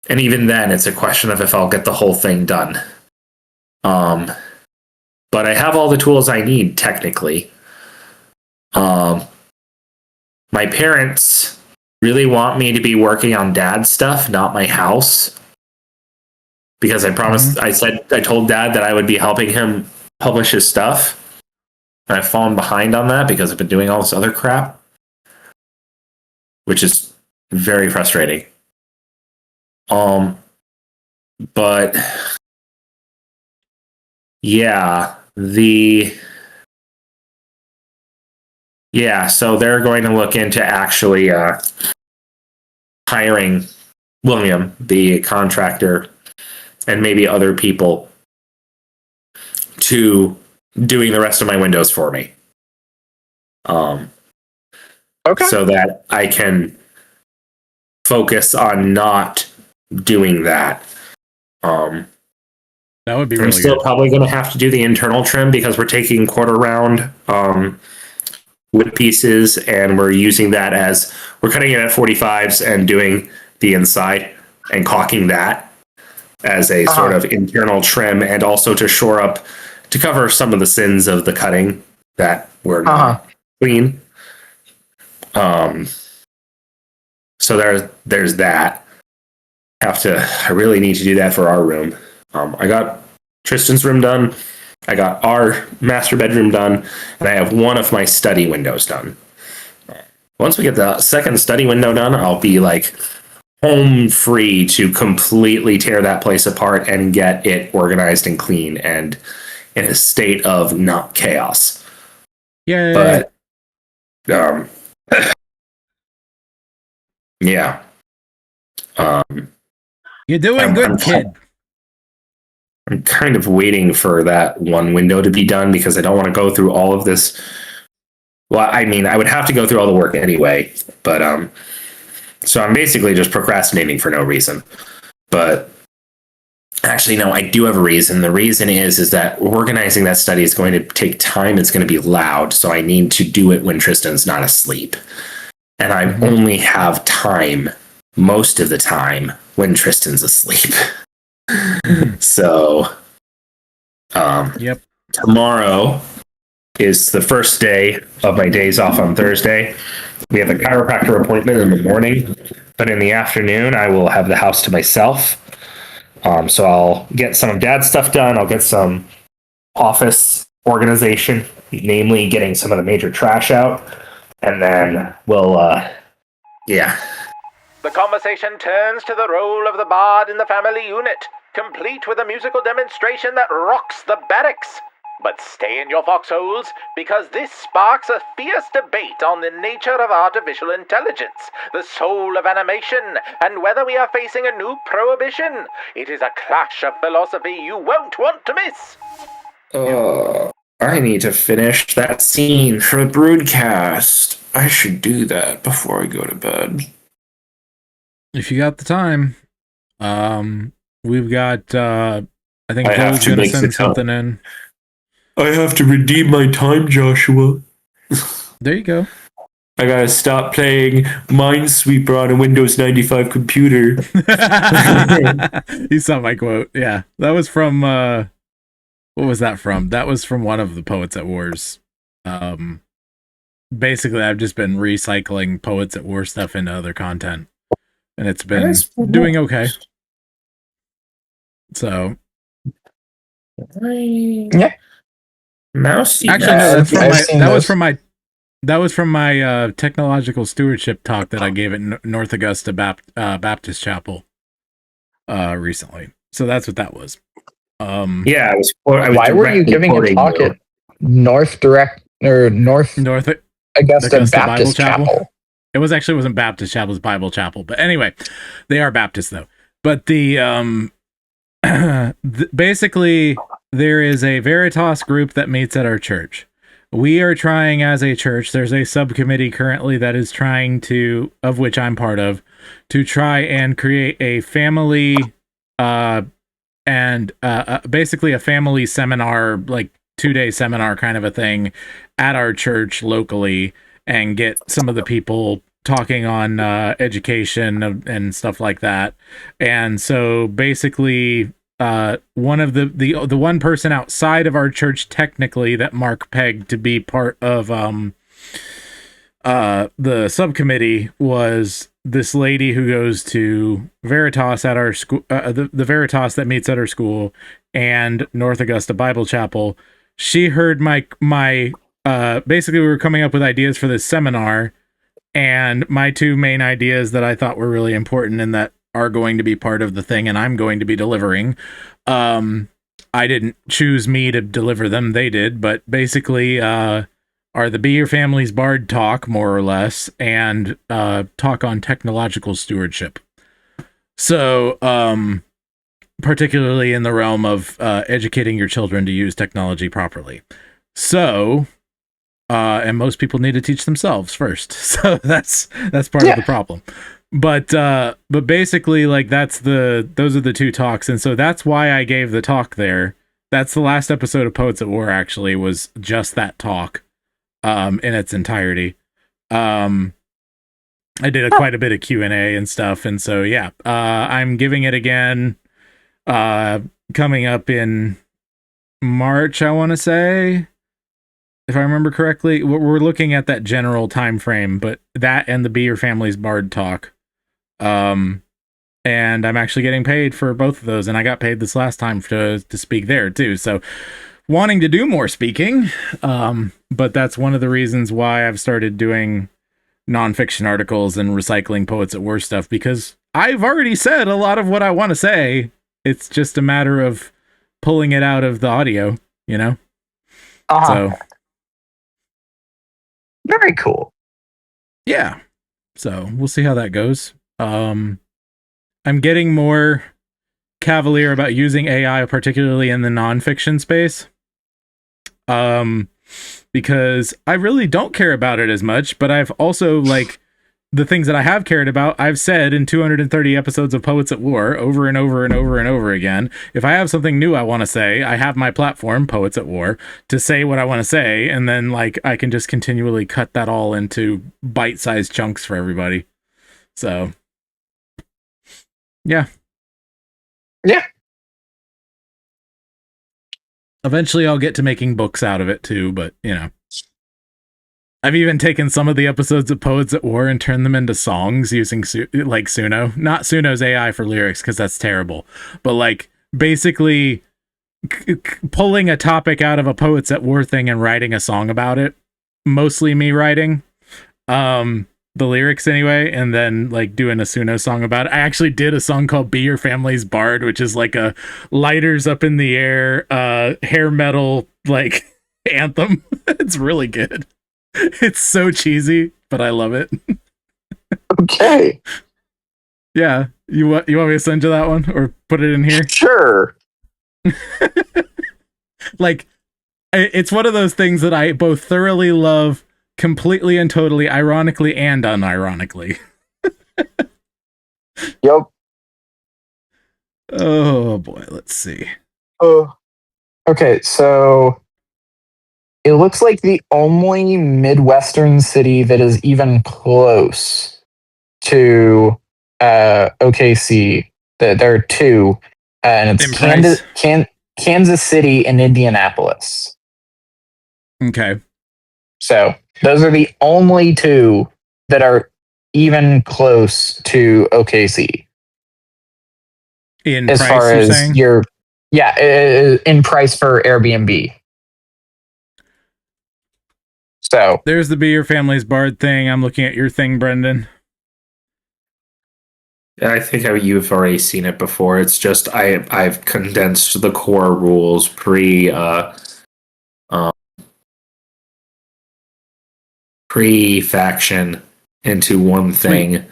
even then, it's a question of if I'll get the whole thing done. But I have all the tools I need, technically. My parents really want me to be working on dad's stuff, not my house. Because I promised, I told dad that I would be helping him publish his stuff. And I've fallen behind on that because I've been doing all this other crap, which is very frustrating. But yeah, so they're going to look into actually hiring William, the contractor, and maybe other people to doing the rest of my windows for me. Okay. So that I can focus on not doing that. That would be I'm really still good. probably going to have to do the internal trim because we're taking quarter round wood pieces and we're using that as we're cutting it at 45s and doing the inside and caulking that as a sort of internal trim, and also to shore up, to cover some of the sins of the cutting that were not clean. So there's that. I really need to do that for our room. I got Tristan's room done. I got our master bedroom done, and I have one of my study windows done. Once we get the second study window done, I'll be like home free to completely tear that place apart and get it organized and clean and in a state of not chaos. Yeah. But yeah. You're doing good, kid. I'm kind of waiting for that one window to be done because I don't want to go through all of this. Well, I mean, I would have to go through all the work anyway, but so I'm basically just procrastinating for no reason. But actually, no, I do have a reason. The reason is that organizing that study is going to take time. It's going to be loud, so I need to do it when Tristan's not asleep. And I only have time most of the time when Tristan's asleep. So, tomorrow is the first day of my days off on Thursday. We have a chiropractor appointment in the morning, but in the afternoon, I will have the house to myself. So I'll get some of Dad's stuff done. I'll get some office organization, namely getting some of the major trash out, and then we'll, The conversation turns to the role of the bard in the family unit, complete with a musical demonstration that rocks the barracks. But stay in your foxholes, because this sparks a fierce debate on the nature of artificial intelligence, the soul of animation, and whether we are facing a new prohibition. It is a clash of philosophy you won't want to miss. I need to finish that scene for the broadcast. I should do that before I go to bed. If you got the time, we've got, I think I have Joe's to going to make the send time. something in. I have to redeem my time, Joshua. There you go. I gotta stop playing Minesweeper on a Windows 95 computer. You saw my quote. Yeah. That was from, what was that from? That was from one of the Poets at War's. Basically, I've just been recycling Poets at War stuff into other content. and it's been doing okay. So, yeah, mouse. Actually, no, that was from my technological stewardship talk that I gave at North Augusta Baptist Chapel recently. So that's what that was. Yeah, why were you giving a talk at North Augusta Baptist Chapel? It wasn't Baptist Chapel, it was Bible Chapel. But anyway, they are Baptist though. But the basically there is a Veritas group that meets at our church. We are trying as a church, there's a subcommittee currently that is trying to, of which I'm part of, to try and create a family basically a family seminar, like 2-day seminar kind of a thing at our church locally, and get some of the people talking on education and stuff like that. And so basically one of the one person outside of our church technically that Mark pegged to be part of the subcommittee was this lady who goes to Veritas at our school, the Veritas that meets at our school, and North Augusta Bible Chapel. She heard my basically we were coming up with ideas for this seminar, and my two main ideas that I thought were really important and that are going to be part of the thing and I'm going to be delivering. I didn't choose me to deliver them, they did, but basically are the Be Your Family's Bard talk, more or less, and talk on technological stewardship. So, particularly in the realm of educating your children to use technology properly. So, and most people need to teach themselves first. So that's part of the problem. But basically, like, those are the two talks, and so that's why I gave the talk there. That's the last episode of Poets at War, actually, was just that talk in its entirety. I did quite a bit of Q&A and stuff, and so yeah, I'm giving it again coming up in March, I want to say, if I remember correctly. We're looking at that general time frame, but that and the Be Your Family's Bard talk. And I'm actually getting paid for both of those, and I got paid this last time to speak there too. So wanting to do more speaking, but that's one of the reasons why I've started doing nonfiction articles and recycling Poets at War stuff, because I've already said a lot of what I want to say. It's just a matter of pulling it out of the audio, you know? So very cool. Yeah. So we'll see how that goes. I'm getting more cavalier about using AI, particularly in the nonfiction space. Because I really don't care about it as much, but I've also, like, the things that I have cared about, I've said in 230 episodes of Poets at War over and over and over and over again. If I have something new I want to say, I have my platform, Poets at War, to say what I want to say, and then, like, I can just continually cut that all into bite-sized chunks for everybody. So, yeah. Yeah. Eventually I'll get to making books out of it too, but, you know. I've even taken some of the episodes of Poets at War and turned them into songs using like Suno. Not Suno's AI for lyrics, because that's terrible. But, like, basically pulling a topic out of a Poets at War thing and writing a song about it. Mostly me writing the lyrics anyway, and then, like, doing a Suno song about it. I actually did a song called Be Your Family's Bard, which is like a lighters up in the air, hair metal, like, anthem. It's really good. It's so cheesy, but I love it. Okay. Yeah. You want me to send you that one or put it in here? Sure. Like, it's one of those things that I both thoroughly love, completely and totally, ironically and unironically. Yep. Oh boy, let's see. Okay, so it looks like the only Midwestern city that is even close to OKC, there are two, and it's Kansas City and Indianapolis. Okay. So those are the only two that are even close to OKC In as price, far you're as saying? in price for Airbnb. So There's the Be Your Family's Bard thing. I'm looking at your thing, Brendan. I think you've already seen it before. It's just I've condensed the core rules pre faction into one thing.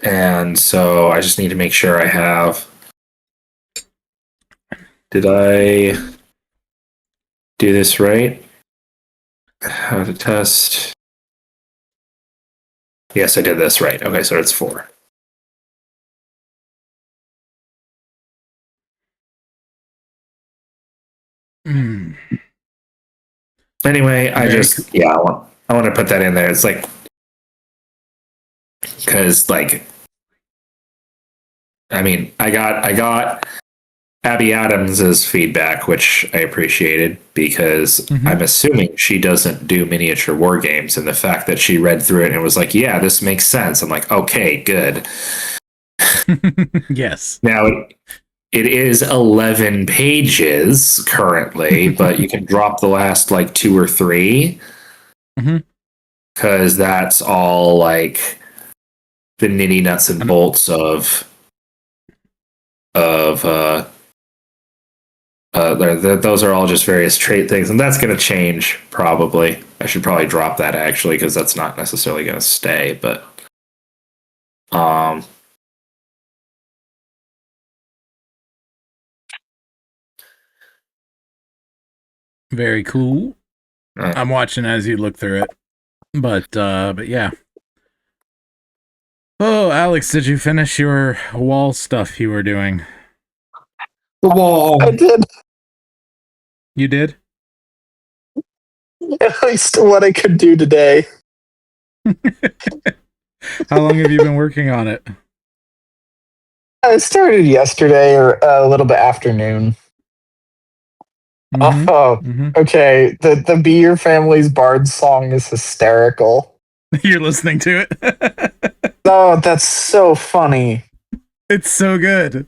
And so I just need to make sure I have. Did I do this right? How to test? Yes, I did this right. Okay, so it's 4. Mm. Anyway, I want to put that in there. It's like because I got Abby Adams's feedback, which I appreciated because I'm assuming she doesn't do miniature war games, and the fact that she read through it and was like, "Yeah, this makes sense." I'm like, "Okay, good." Yes. Now it is 11 pages currently, but you can drop the last 2 or 3 because that's all like the nitty nuts and bolts of those are all just various trait things, and that's going to change probably. I should probably drop that actually because that's not necessarily going to stay, but very cool. I'm watching as you look through it, but yeah. Oh, Alex, did you finish your wall stuff you were doing? the wall. I did You did? at least what I could do today. How long have you been working on it? I started yesterday or a little bit afternoon. Okay. The Be Your Family's Bard song is hysterical. You're listening to it? Oh, that's so funny. It's so good.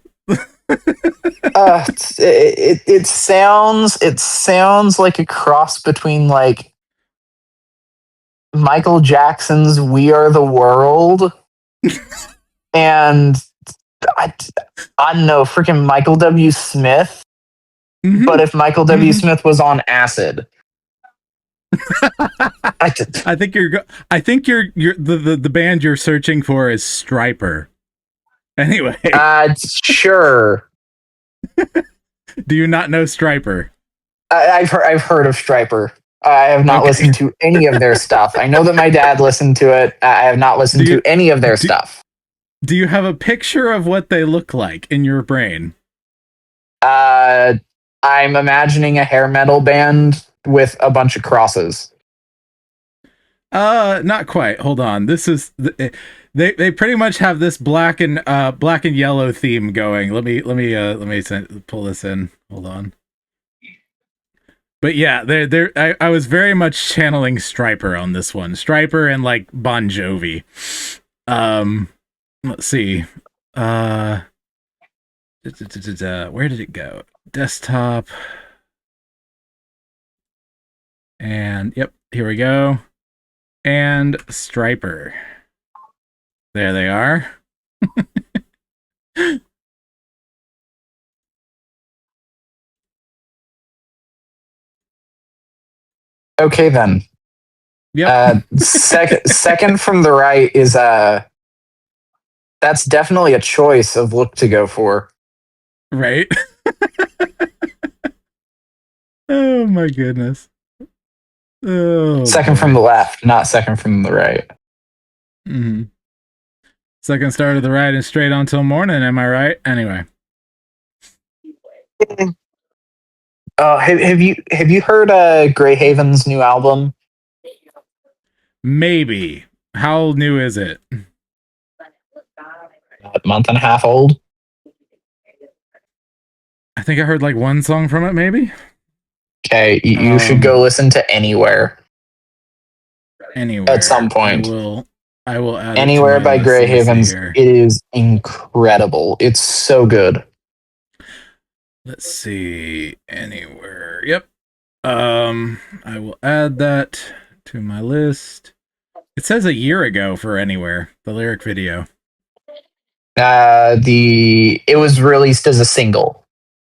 It sounds like a cross between Michael Jackson's "We Are the World" and I don't know, freaking Michael W. Smith. But if Michael W. Smith was on acid. I think the band you're searching for is Striper. Anyway. Sure. Do you not know Striper? I've heard of Striper. I have not listened to any of their stuff. I know that my dad listened to it. I have not listened to any of their stuff. Do you have a picture of what they look like in your brain? I'm imagining a hair metal band with a bunch of crosses. Not quite. Hold on. This is they pretty much have this black and yellow theme going. Let me pull this in. Hold on. But yeah, I was very much channeling Striper on this one. Striper and Bon Jovi. Let's see. Where did it go? Desktop. And yep, here we go. And Striper. There they are. Okay then. Yep. Second from the right is that's definitely a choice of look to go for. Right. Oh my goodness. Oh, second from the left, not second from the right. Mm-hmm. Second start of the ride and straight on till morning, am I right? Anyway. Have you heard Greyhaven's new album? Maybe. How new is it? A month and a half old. I think I heard one song from it, maybe. Okay, you should go listen to Anywhere Anywhere. at some point. I will add Anywhere it to my by list. Grey Let me see Havens. here. It is incredible. It's so good. Let's see. Anywhere. Yep. I will add that to my list. It says a year ago for Anywhere, the lyric video. It was released as a single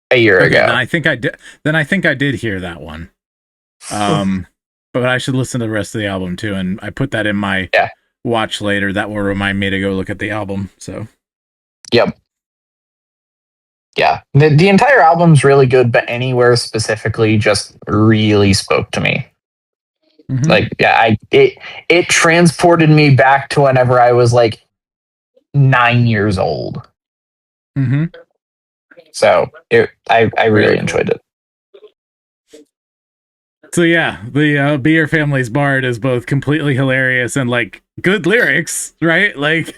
a year ago. Then I think I did. Then I think I did hear that one. But I should listen to the rest of the album too, and I put that in my watch later. That will remind me to go look at the album. So, yep. Yeah, the entire album's really good, but Anywhere specifically just really spoke to me. Mhm. Like, yeah, it transported me back to whenever I was like 9 years old. Mm-hmm. So I really enjoyed it. So yeah, the Be Your Family's Bard is both completely hilarious and like good lyrics, right? Like,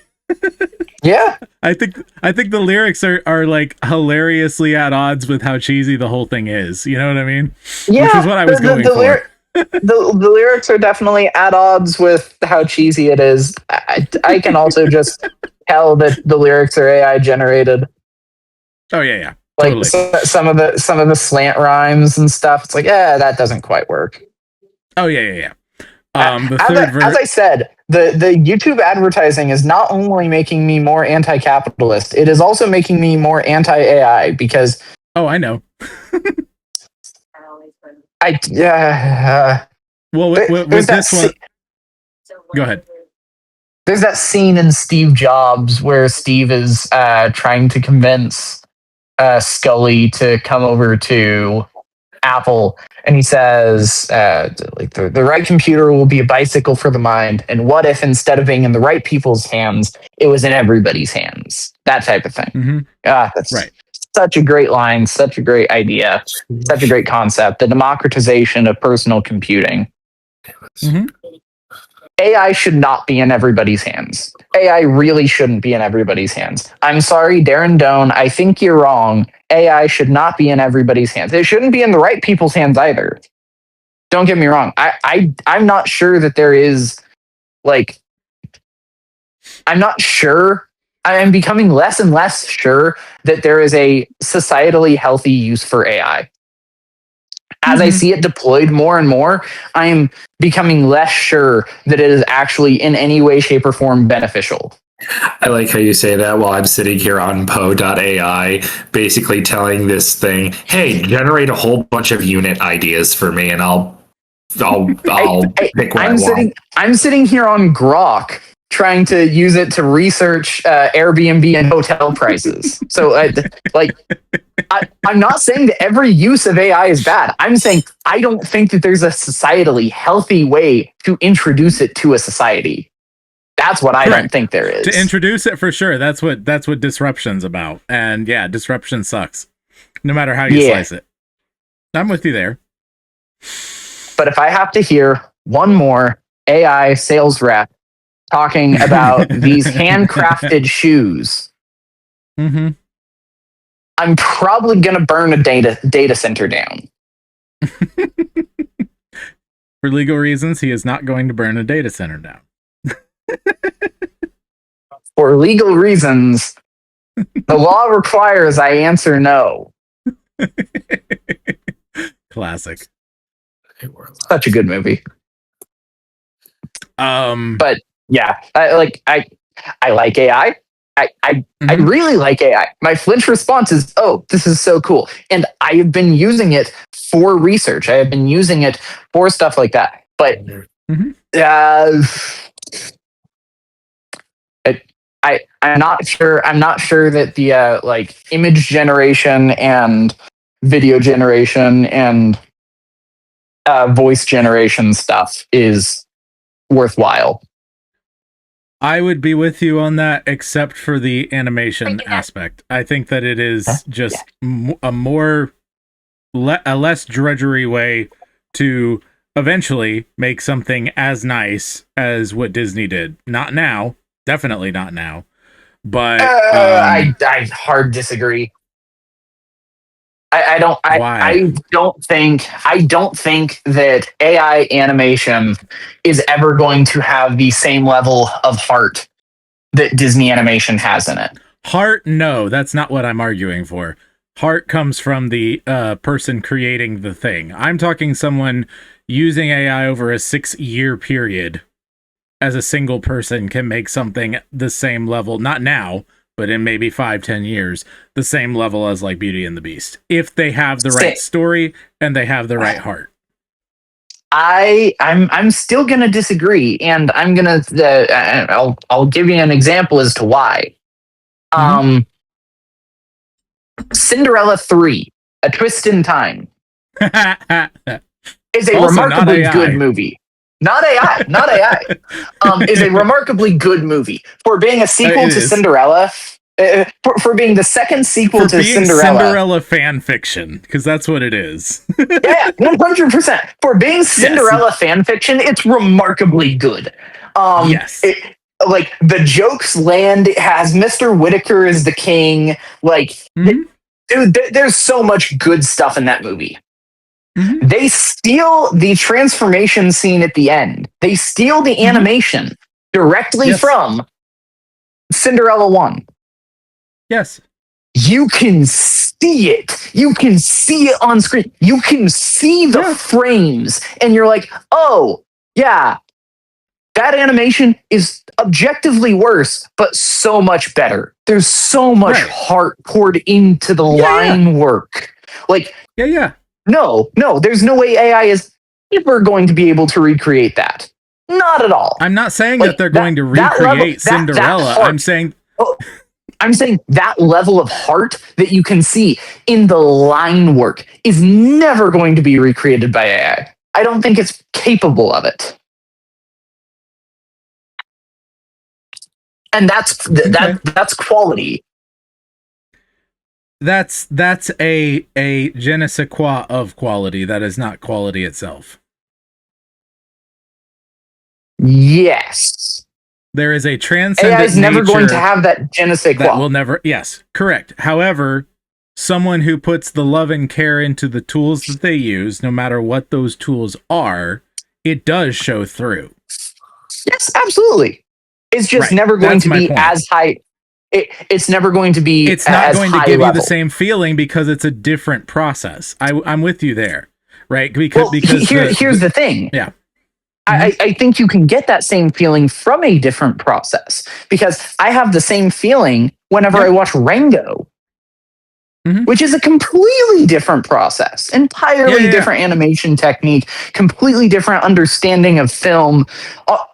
yeah, I think the lyrics are like hilariously at odds with how cheesy the whole thing is. You know what I mean? Yeah, which is what I was going for. The lyrics are definitely at odds with how cheesy it is. I can also just tell that the lyrics are AI generated. Oh yeah. Like totally. some of the slant rhymes and stuff. It's like, that doesn't quite work. Oh yeah. As I said, the YouTube advertising is not only making me more anti-capitalist, it is also making me more anti-AI because. Oh, I know. Well, with this one. Go ahead. There's that scene in Steve Jobs where Steve is trying to convince Scully to come over to Apple, and he says, like the right computer will be a bicycle for the mind, and what if instead of being in the right people's hands, it was in everybody's hands? That type of thing. Mm-hmm. That's right. Such a great line, such a great idea, such a great concept. The democratization of personal computing. Mm-hmm. AI should not be in everybody's hands. AI really shouldn't be in everybody's hands. I'm sorry, Darren Doan, I think you're wrong. AI should not be in everybody's hands. It shouldn't be in the right people's hands either. Don't get me wrong. I'm not sure that there is, like, I'm not sure. I am becoming less and less sure that there is a societally healthy use for AI. As I see it deployed more and more, I am becoming less sure that it is actually in any way, shape, or form beneficial. I like how you say that while I'm sitting here on Poe.ai, basically telling this thing, hey, generate a whole bunch of unit ideas for me, and I'll pick what I want. I'm sitting here on Grok, trying to use it to research Airbnb and hotel prices. So, I'm not saying that every use of AI is bad. I'm saying I don't think that there's a societally healthy way to introduce it to a society. That's what I don't think there is. To introduce it for sure. That's what disruption's about. And yeah, disruption sucks. No matter how you slice it. I'm with you there. But if I have to hear one more AI sales rep talking about these handcrafted shoes, I'm probably going to burn a data center down. For legal reasons, he is not going to burn a data center down. For legal reasons, the law requires I answer no. Classic. Such a good movie. But yeah, I like AI. I really like AI. My flinch response is, oh, this is so cool. And I have been using it for research. I have been using it for stuff like that. But I'm not sure that the like image generation and video generation and voice generation stuff is worthwhile. I would be with you on that, except for the animation aspect. I think that it is just a less drudgery way to eventually make something as nice as what Disney did. Not now, definitely not now. But I hard disagree. I don't think that AI animation is ever going to have the same level of heart that Disney animation has in it. Heart? No, that's not what I'm arguing for. Heart comes from the person creating the thing. I'm talking someone using AI over a 6-year period as a single person can make something the same level, not now, but in maybe 5-10 years, the same level as like Beauty and the Beast, if they have the right story and they have the right heart. I'm still gonna disagree, and I'm gonna I'll give you an example as to why. Cinderella 3, A Twist in Time, is a Also remarkably not AI. good movie. Not AI. Is a remarkably good movie for being a sequel It to is. Cinderella. For being the second sequel For to being Cinderella. Cinderella fan fiction, because that's what it is. Yeah, 100%. For being Cinderella fan fiction, it's remarkably good. Yes. Like the jokes land. It has Mr. Whitaker as the king. Like, Mhm. dude, there's so much good stuff in that movie. Mhm. They steal the transformation scene at the end. They steal the animation directly Yes. from Cinderella 1. Yes. You can see it. You can see it on screen. You can see the frames, and you're like, oh, yeah, that animation is objectively worse, but so much better. There's so much heart poured into the line work. Like, Yeah. no, there's no way AI is ever going to be able to recreate that. Not at all. I'm not saying Like, that they're going to recreate Cinderella. I'm saying that level of heart that you can see in the line work is never going to be recreated by AI. I don't think it's capable of it. And that's quality. That's a je ne sais quoi of quality. That is not quality itself. Yes. There is a transcendent AI is never going nature to have that je ne sais quoi. that will never. Yes, correct. However, someone who puts the love and care into the tools that they use, no matter what those tools are, it does show through. Yes, absolutely. It's just never going That's to my be point. as high. It's never going to be. It's not as going to high give you level. the same feeling because it's a different process. I'm with you there, right? Because here's the thing. Yeah. I think you can get that same feeling from a different process, because I have the same feeling whenever I watch Rango, which is a completely different process, entirely different animation technique, completely different understanding of film,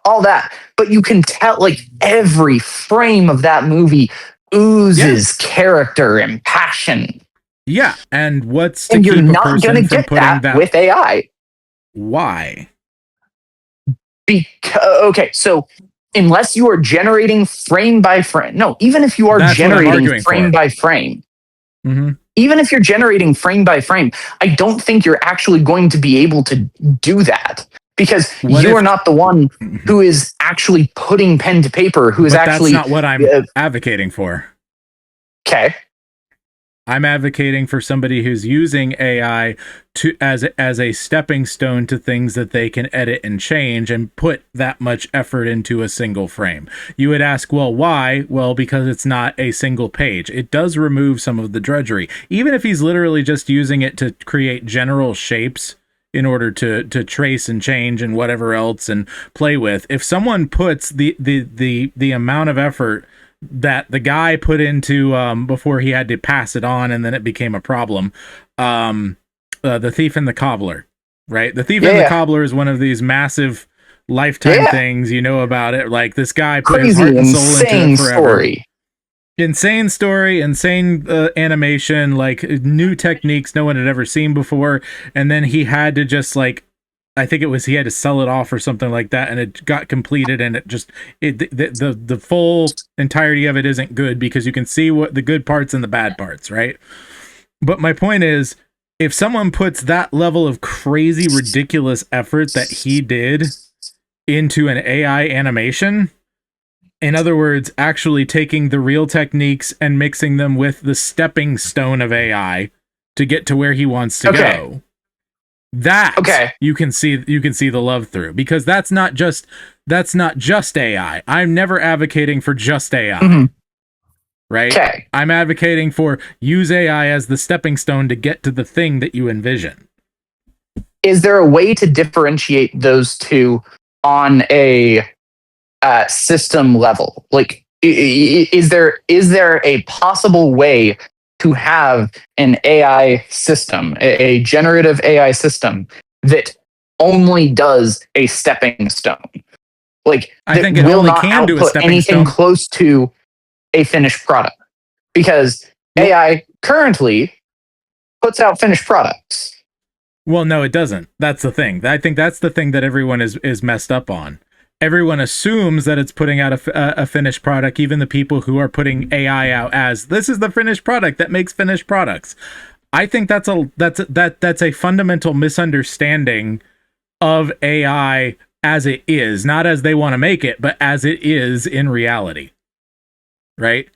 all that. But you can tell, like, every frame of that movie oozes character and passion. Yeah, and what's to and keep you're a not person going to from get putting that with AI. Why? Okay, so unless you are generating frame by frame, no, even if you are generating frame by frame, even if you're generating frame by frame, I don't think you're actually going to be able to do that, because you are not the one who is actually putting pen to paper, who is actually. That's not what I'm advocating for. Okay. I'm advocating for somebody who's using AI as a stepping stone to things that they can edit and change and put that much effort into a single frame. You would ask, well, why? Well, because it's not a single page. It does remove some of the drudgery. Even if he's literally just using it to create general shapes in order to trace and change and whatever else and play with. If someone puts the amount of effort that the guy put into before he had to pass it on and then it became a problem, The Thief and the Cobbler, right? The Thief and the Cobbler is one of these massive lifetime things, you know about it. Like, this guy put his heart and soul into it forever. Insane story, insane animation, like new techniques no one had ever seen before, and then he had to just, like, I think it was, he had to sell it off or something like that, and it got completed, and the full entirety of it isn't good, because you can see what the good parts and the bad parts, right? But my point is, if someone puts that level of crazy, ridiculous effort that he did into an AI animation, in other words, actually taking the real techniques and mixing them with the stepping stone of AI, to get to where he wants to go. That you can see the love through, because that's not just AI. I'm never advocating for just AI. Right? Okay. I'm advocating for use AI as the stepping stone to get to the thing that you envision. Is there a way to differentiate those two on a system level? Like, is there a possible way to have an AI system, a generative AI system that only does a stepping stone? Like, I think it only can do a stepping anything stone close to a finished product, because AI currently puts out finished products. Well, no, it doesn't. That's the thing. I think that's the thing that everyone is messed up on. Everyone assumes that it's putting out a finished product, even the people who are putting AI out as this is the finished product that makes finished products. I think that's a fundamental misunderstanding of AI as it is, not as they want to make it, but as it is in reality. Right?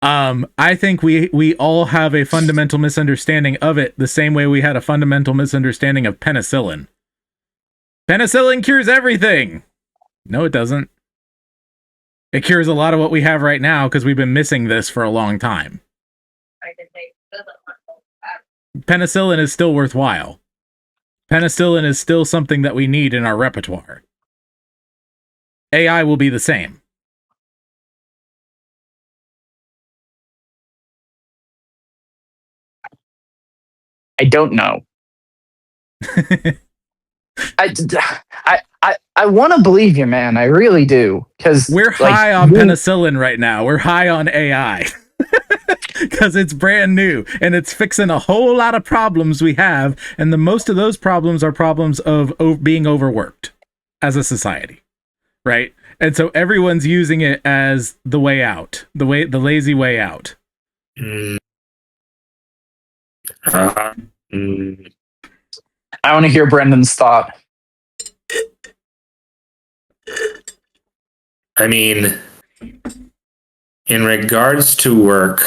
I think we all have a fundamental misunderstanding of it, the same way we had a fundamental misunderstanding of penicillin. Penicillin cures everything. No, it doesn't. It cures a lot of what we have right now because we've been missing this for a long time. Penicillin is still worthwhile. Penicillin is still something that we need in our repertoire. AI will be the same. I don't know. I want to believe you, man. I really do. Because we're high on penicillin right now. We're high on AI. Because it's brand new and it's fixing a whole lot of problems we have. And most of those problems are problems of being overworked as a society. Right? And so everyone's using it as the way out, the lazy way out. I want to hear Brendan's thought. I mean, in regards to work,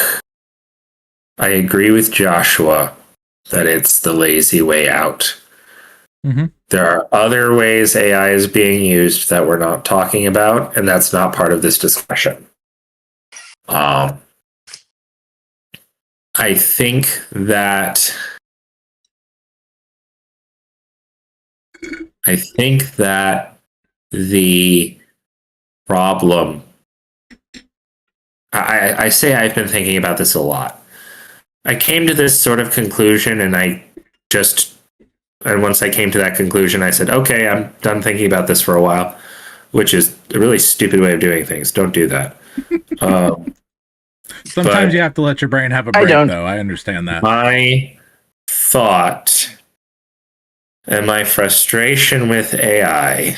I agree with Joshua that it's the lazy way out. Mm-hmm. There are other ways AI is being used that we're not talking about, and that's not part of this discussion. I think that the problem, I say I've been thinking about this a lot. I came to this sort of conclusion, and once I came to that conclusion, I said, okay, I'm done thinking about this for a while, which is a really stupid way of doing things. Don't do that. Sometimes you have to let your brain have a break, though. I understand that. My thought and my frustration with AI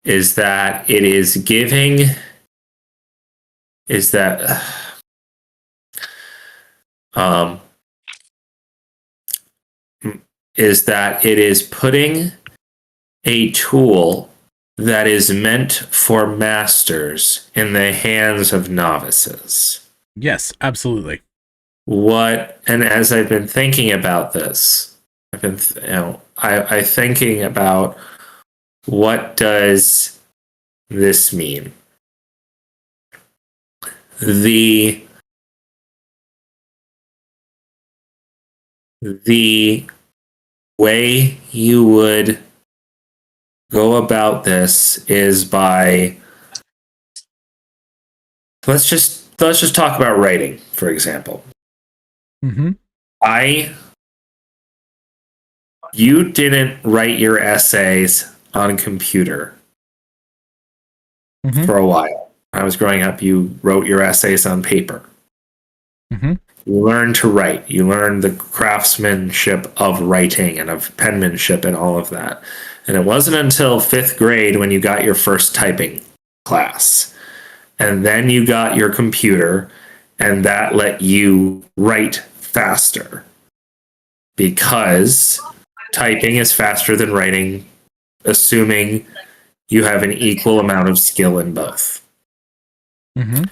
is that it is giving, is that it is putting a tool that is meant for masters in the hands of novices. Yes, absolutely. And as I've been thinking about this, I'm thinking about what does this mean? The way you would go about this is by, let's just talk about writing, for example. Mm-hmm. You didn't write your essays on computer for a while. When I was growing up, you wrote your essays on paper. Mm-hmm. You learned to write. You learned the craftsmanship of writing and of penmanship and all of that. And it wasn't until 5th grade when you got your first typing class. And then you got your computer, and that let you write faster. Because typing is faster than writing, assuming you have an equal amount of skill in both. Mm-hmm.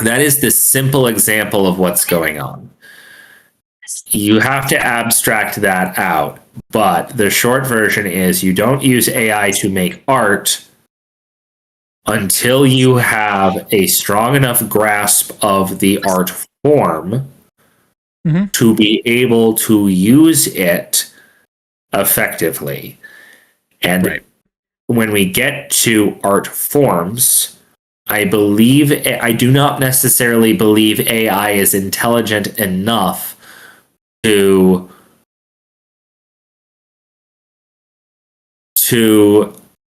That is the simple example of what's going on. You have to abstract that out, but the short version is you don't use AI to make art until you have a strong enough grasp of the art form to be able to use it effectively. And when we get to art forms, I do not necessarily believe AI is intelligent enough to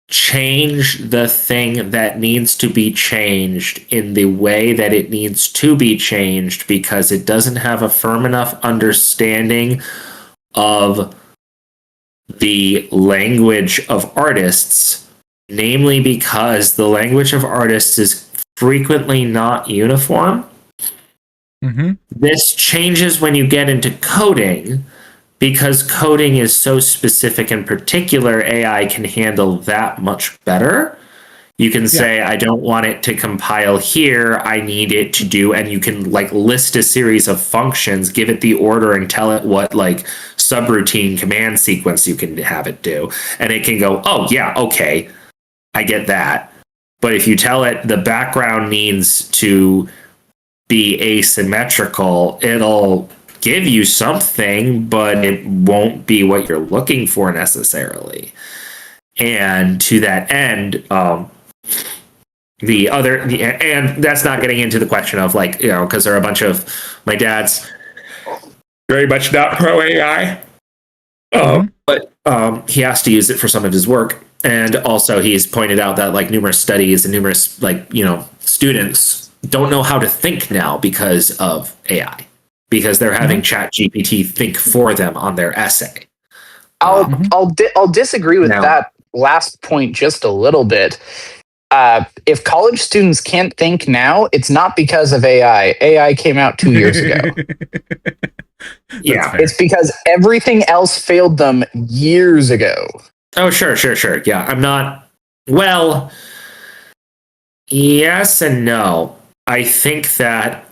change the thing that needs to be changed in the way that it needs to be changed, because it doesn't have a firm enough understanding of the language of artists, namely because the language of artists is frequently not uniform. This changes when you get into coding, because coding is so specific and particular. AI can handle that much better. You can say, I don't want it to compile here, I need it to do, and you can like list a series of functions, give it the order, and tell it what like subroutine command sequence you can have it do. And it can go, oh yeah, okay, I get that. But if you tell it the background needs to be asymmetrical, it'll give you something, but it won't be what you're looking for necessarily. And to that end, and that's not getting into the question of like, you know, because there are a bunch of my dad's very much not pro AI, but he has to use it for some of his work. And also he's pointed out that like numerous studies and numerous like, you know, students don't know how to think now because of AI, because they're having ChatGPT think for them on their essay. I'll disagree with that last point just a little bit. If college students can't think now, it's not because of AI. AI came out 2 years ago. It's because everything else failed them years ago. Oh, sure. Yeah, I'm not. Well, yes and no. I think that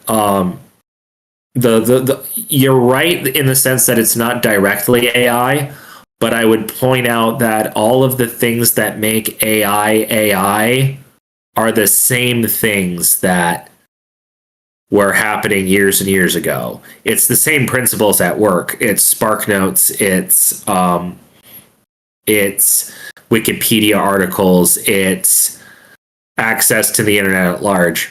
you're right in the sense that it's not directly AI, but I would point out that all of the things that make AI are the same things that were happening years and years ago. It's the same principles at work. It's Spark Notes. It's Wikipedia articles. It's access to the internet at large.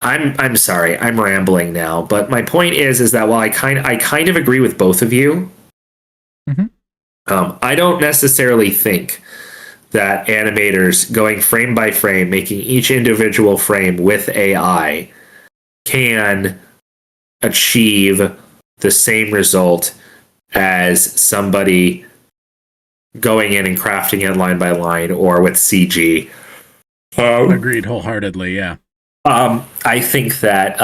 I'm sorry, I'm rambling now, but my point is that while I kind of agree with both of you, I don't necessarily think that animators going frame by frame, making each individual frame with AI, can achieve the same result as somebody going in and crafting it line by line or with CG. Agreed wholeheartedly, yeah. I think that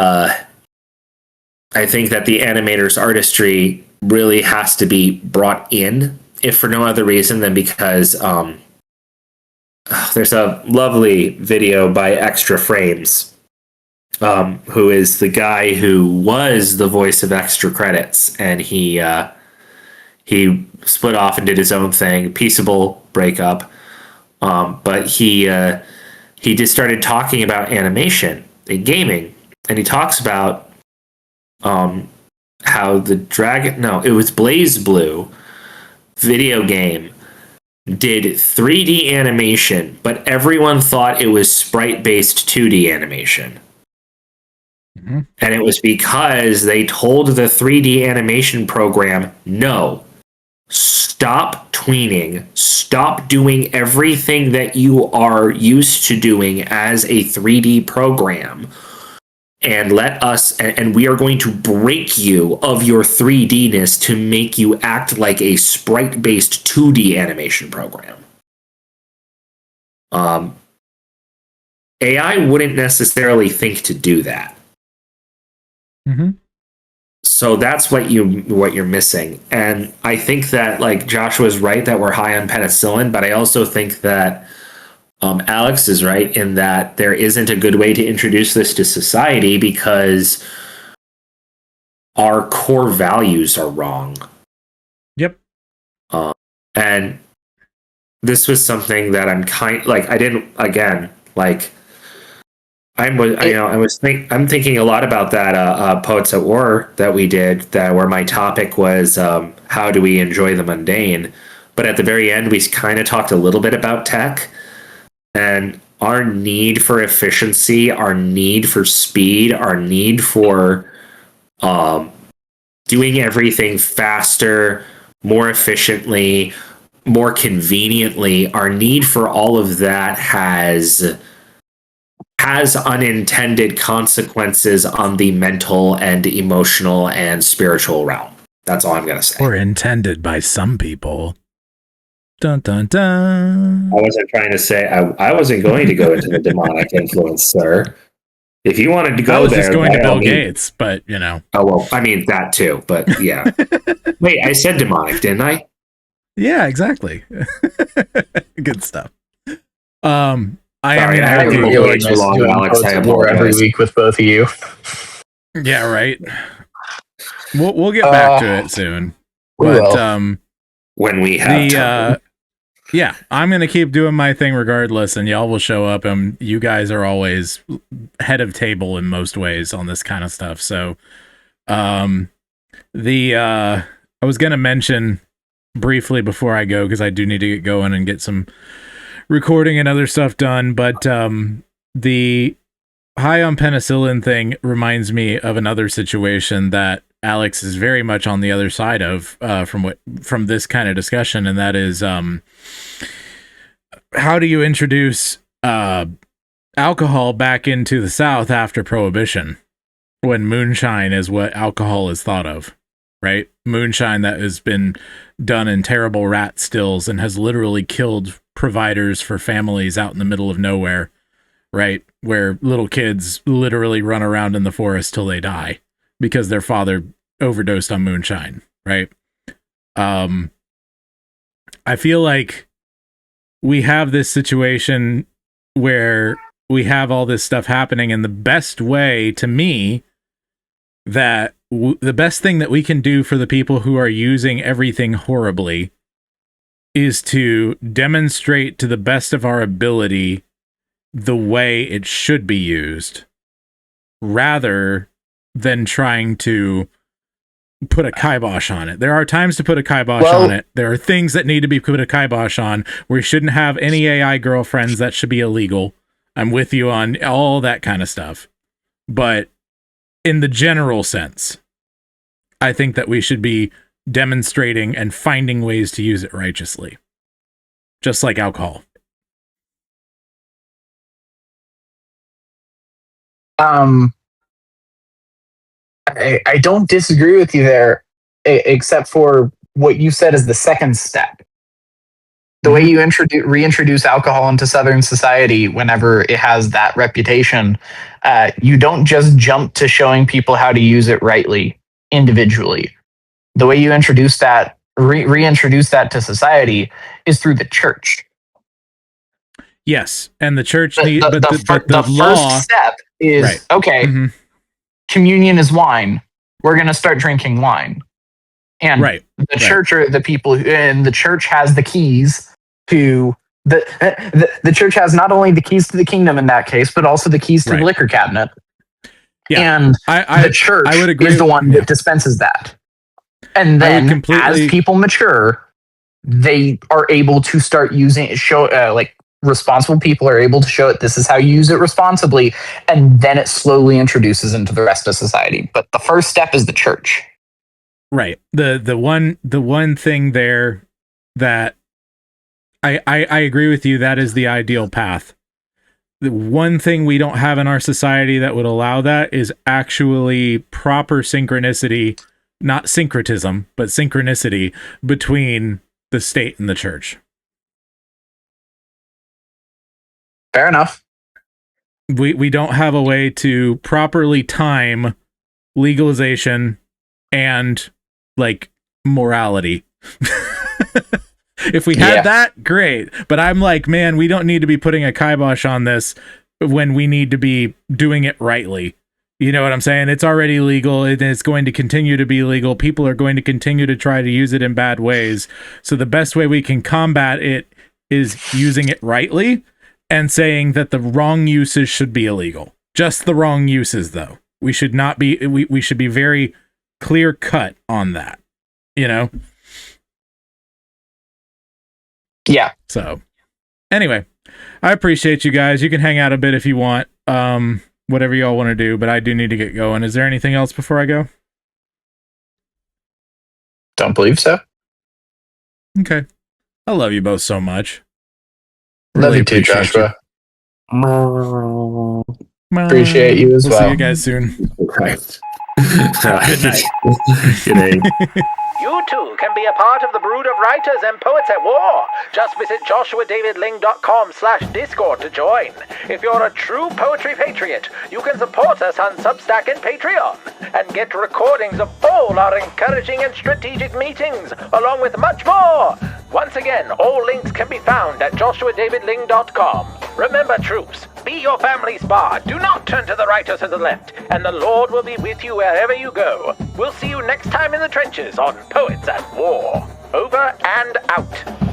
the animator's artistry really has to be brought in, if for no other reason than because there's a lovely video by Extra Frames, who is the guy who was the voice of Extra Credits, and he split off and did his own thing, peaceable breakup, but he just started talking about animation in gaming, and he talks about how the it was Blaze Blue video game did 3D animation, but everyone thought it was sprite-based 2D animation. And it was because they told the 3D animation program, no, stop tweening, stop doing everything that you are used to doing as a 3D program, and let us, and we are going to break you of your 3D-ness to make you act like a sprite-based 2D animation program. AI wouldn't necessarily think to do that. So that's what you're missing. And I think that like Joshua's right that we're high on penicillin, but I also think that Alex is right in that there isn't a good way to introduce this to society because our core values are wrong. Yep. And this was something that I'm I'm thinking a lot about that Poets at War that we did, that where my topic was how do we enjoy the mundane, but at the very end we kind of talked a little bit about tech and our need for efficiency, our need for speed, our need for doing everything faster, more efficiently, more conveniently. Our need for all of that has unintended consequences on the mental and emotional and spiritual realm. That's all I'm going to say. Or intended by some people. Dun dun dun. I wasn't trying to say, I wasn't going to go into the demonic influence, sir. If you wanted to go there, I was just going to Bill Gates, but you know. Oh, well, I mean, that too, but yeah. Wait, I said demonic, didn't I? Yeah, exactly. Good stuff. I have to go like doing Alex. I have war every week with both of you. Yeah, right. We'll get back to it soon. When we have time. Yeah, I'm gonna keep doing my thing regardless, and y'all will show up. And you guys are always head of table in most ways on this kind of stuff. So, I was gonna mention briefly before I go, because I do need to get going and get some recording and other stuff done, but the high on penicillin thing reminds me of another situation that Alex is very much on the other side of from this kind of discussion, and that is how do you introduce alcohol back into the South after Prohibition, when moonshine is what alcohol is thought of, right? Moonshine that has been done in terrible rat stills and has literally killed providers for families out in the middle of nowhere, right? Where little kids literally run around in the forest till they die because their father overdosed on moonshine, right? I feel like we have this situation where we have all this stuff happening, and the best way, to me, that the best thing that we can do for the people who are using everything horribly is to demonstrate to the best of our ability the way it should be used, rather than trying to put a kibosh on it. There are times to put a kibosh on it. There are things that need to be put a kibosh on. We shouldn't have any AI girlfriends. That should be illegal. I'm with you on all that kind of stuff. But in the general sense, I think that we should be demonstrating and finding ways to use it righteously, just like alcohol. I don't disagree with you there, except for what you said is the second step. The way you reintroduce alcohol into Southern society, whenever it has that reputation, you don't just jump to showing people how to use it rightly individually. The way you introduce that, reintroduce that to society, is through the church. Yes, and the church the first step is right. Okay. Mm-hmm. Communion is wine. We're going to start drinking wine, and the church are the people, and the church has the keys to the church has not only the keys to the kingdom in that case, but also the keys to the liquor cabinet. Yeah, and the church is the one that dispenses that. And then, as people mature, they are able to start using it. Responsible people are able to show it. This is how you use it responsibly, and then it slowly introduces into the rest of society. But the first step is the church. Right. The one thing there that I agree with you. That is the ideal path. The one thing we don't have in our society that would allow that is actually proper synchronicity. Not syncretism, but synchronicity between the state and the church. Fair enough. We don't have a way to properly time legalization and morality. If we had that, great. But I'm like, man, we don't need to be putting a kibosh on this when we need to be doing it rightly. You know what I'm saying? It's already legal. It's going to continue to be legal. People are going to continue to try to use it in bad ways. So the best way we can combat it is using it rightly and saying that the wrong uses should be illegal. Just the wrong uses, though. We should not be. We should be very clear cut on that. You know? Yeah. So anyway, I appreciate you guys. You can hang out a bit if you want. Whatever y'all want to do, but I do need to get going. Is there anything else before I go? Don't believe so. Okay. I love you both so much. Love you too, appreciate Joshua. Well, Appreciate you as we'll well. see you guys soon. Right. Good night. Good night. You too can be a part of the brood of writers and poets at war. Just visit joshuadavidling.com/discord to join. If you're a true poetry patriot, you can support us on Substack and Patreon and get recordings of all our encouraging and strategic meetings, along with much more. Once again, all links can be found at joshuadavidling.com. Remember, troops, be your family's bar. Do not turn to the right or to the left, and the Lord will be with you wherever you go. We'll see you next time in the trenches on Poets at War. Over and out.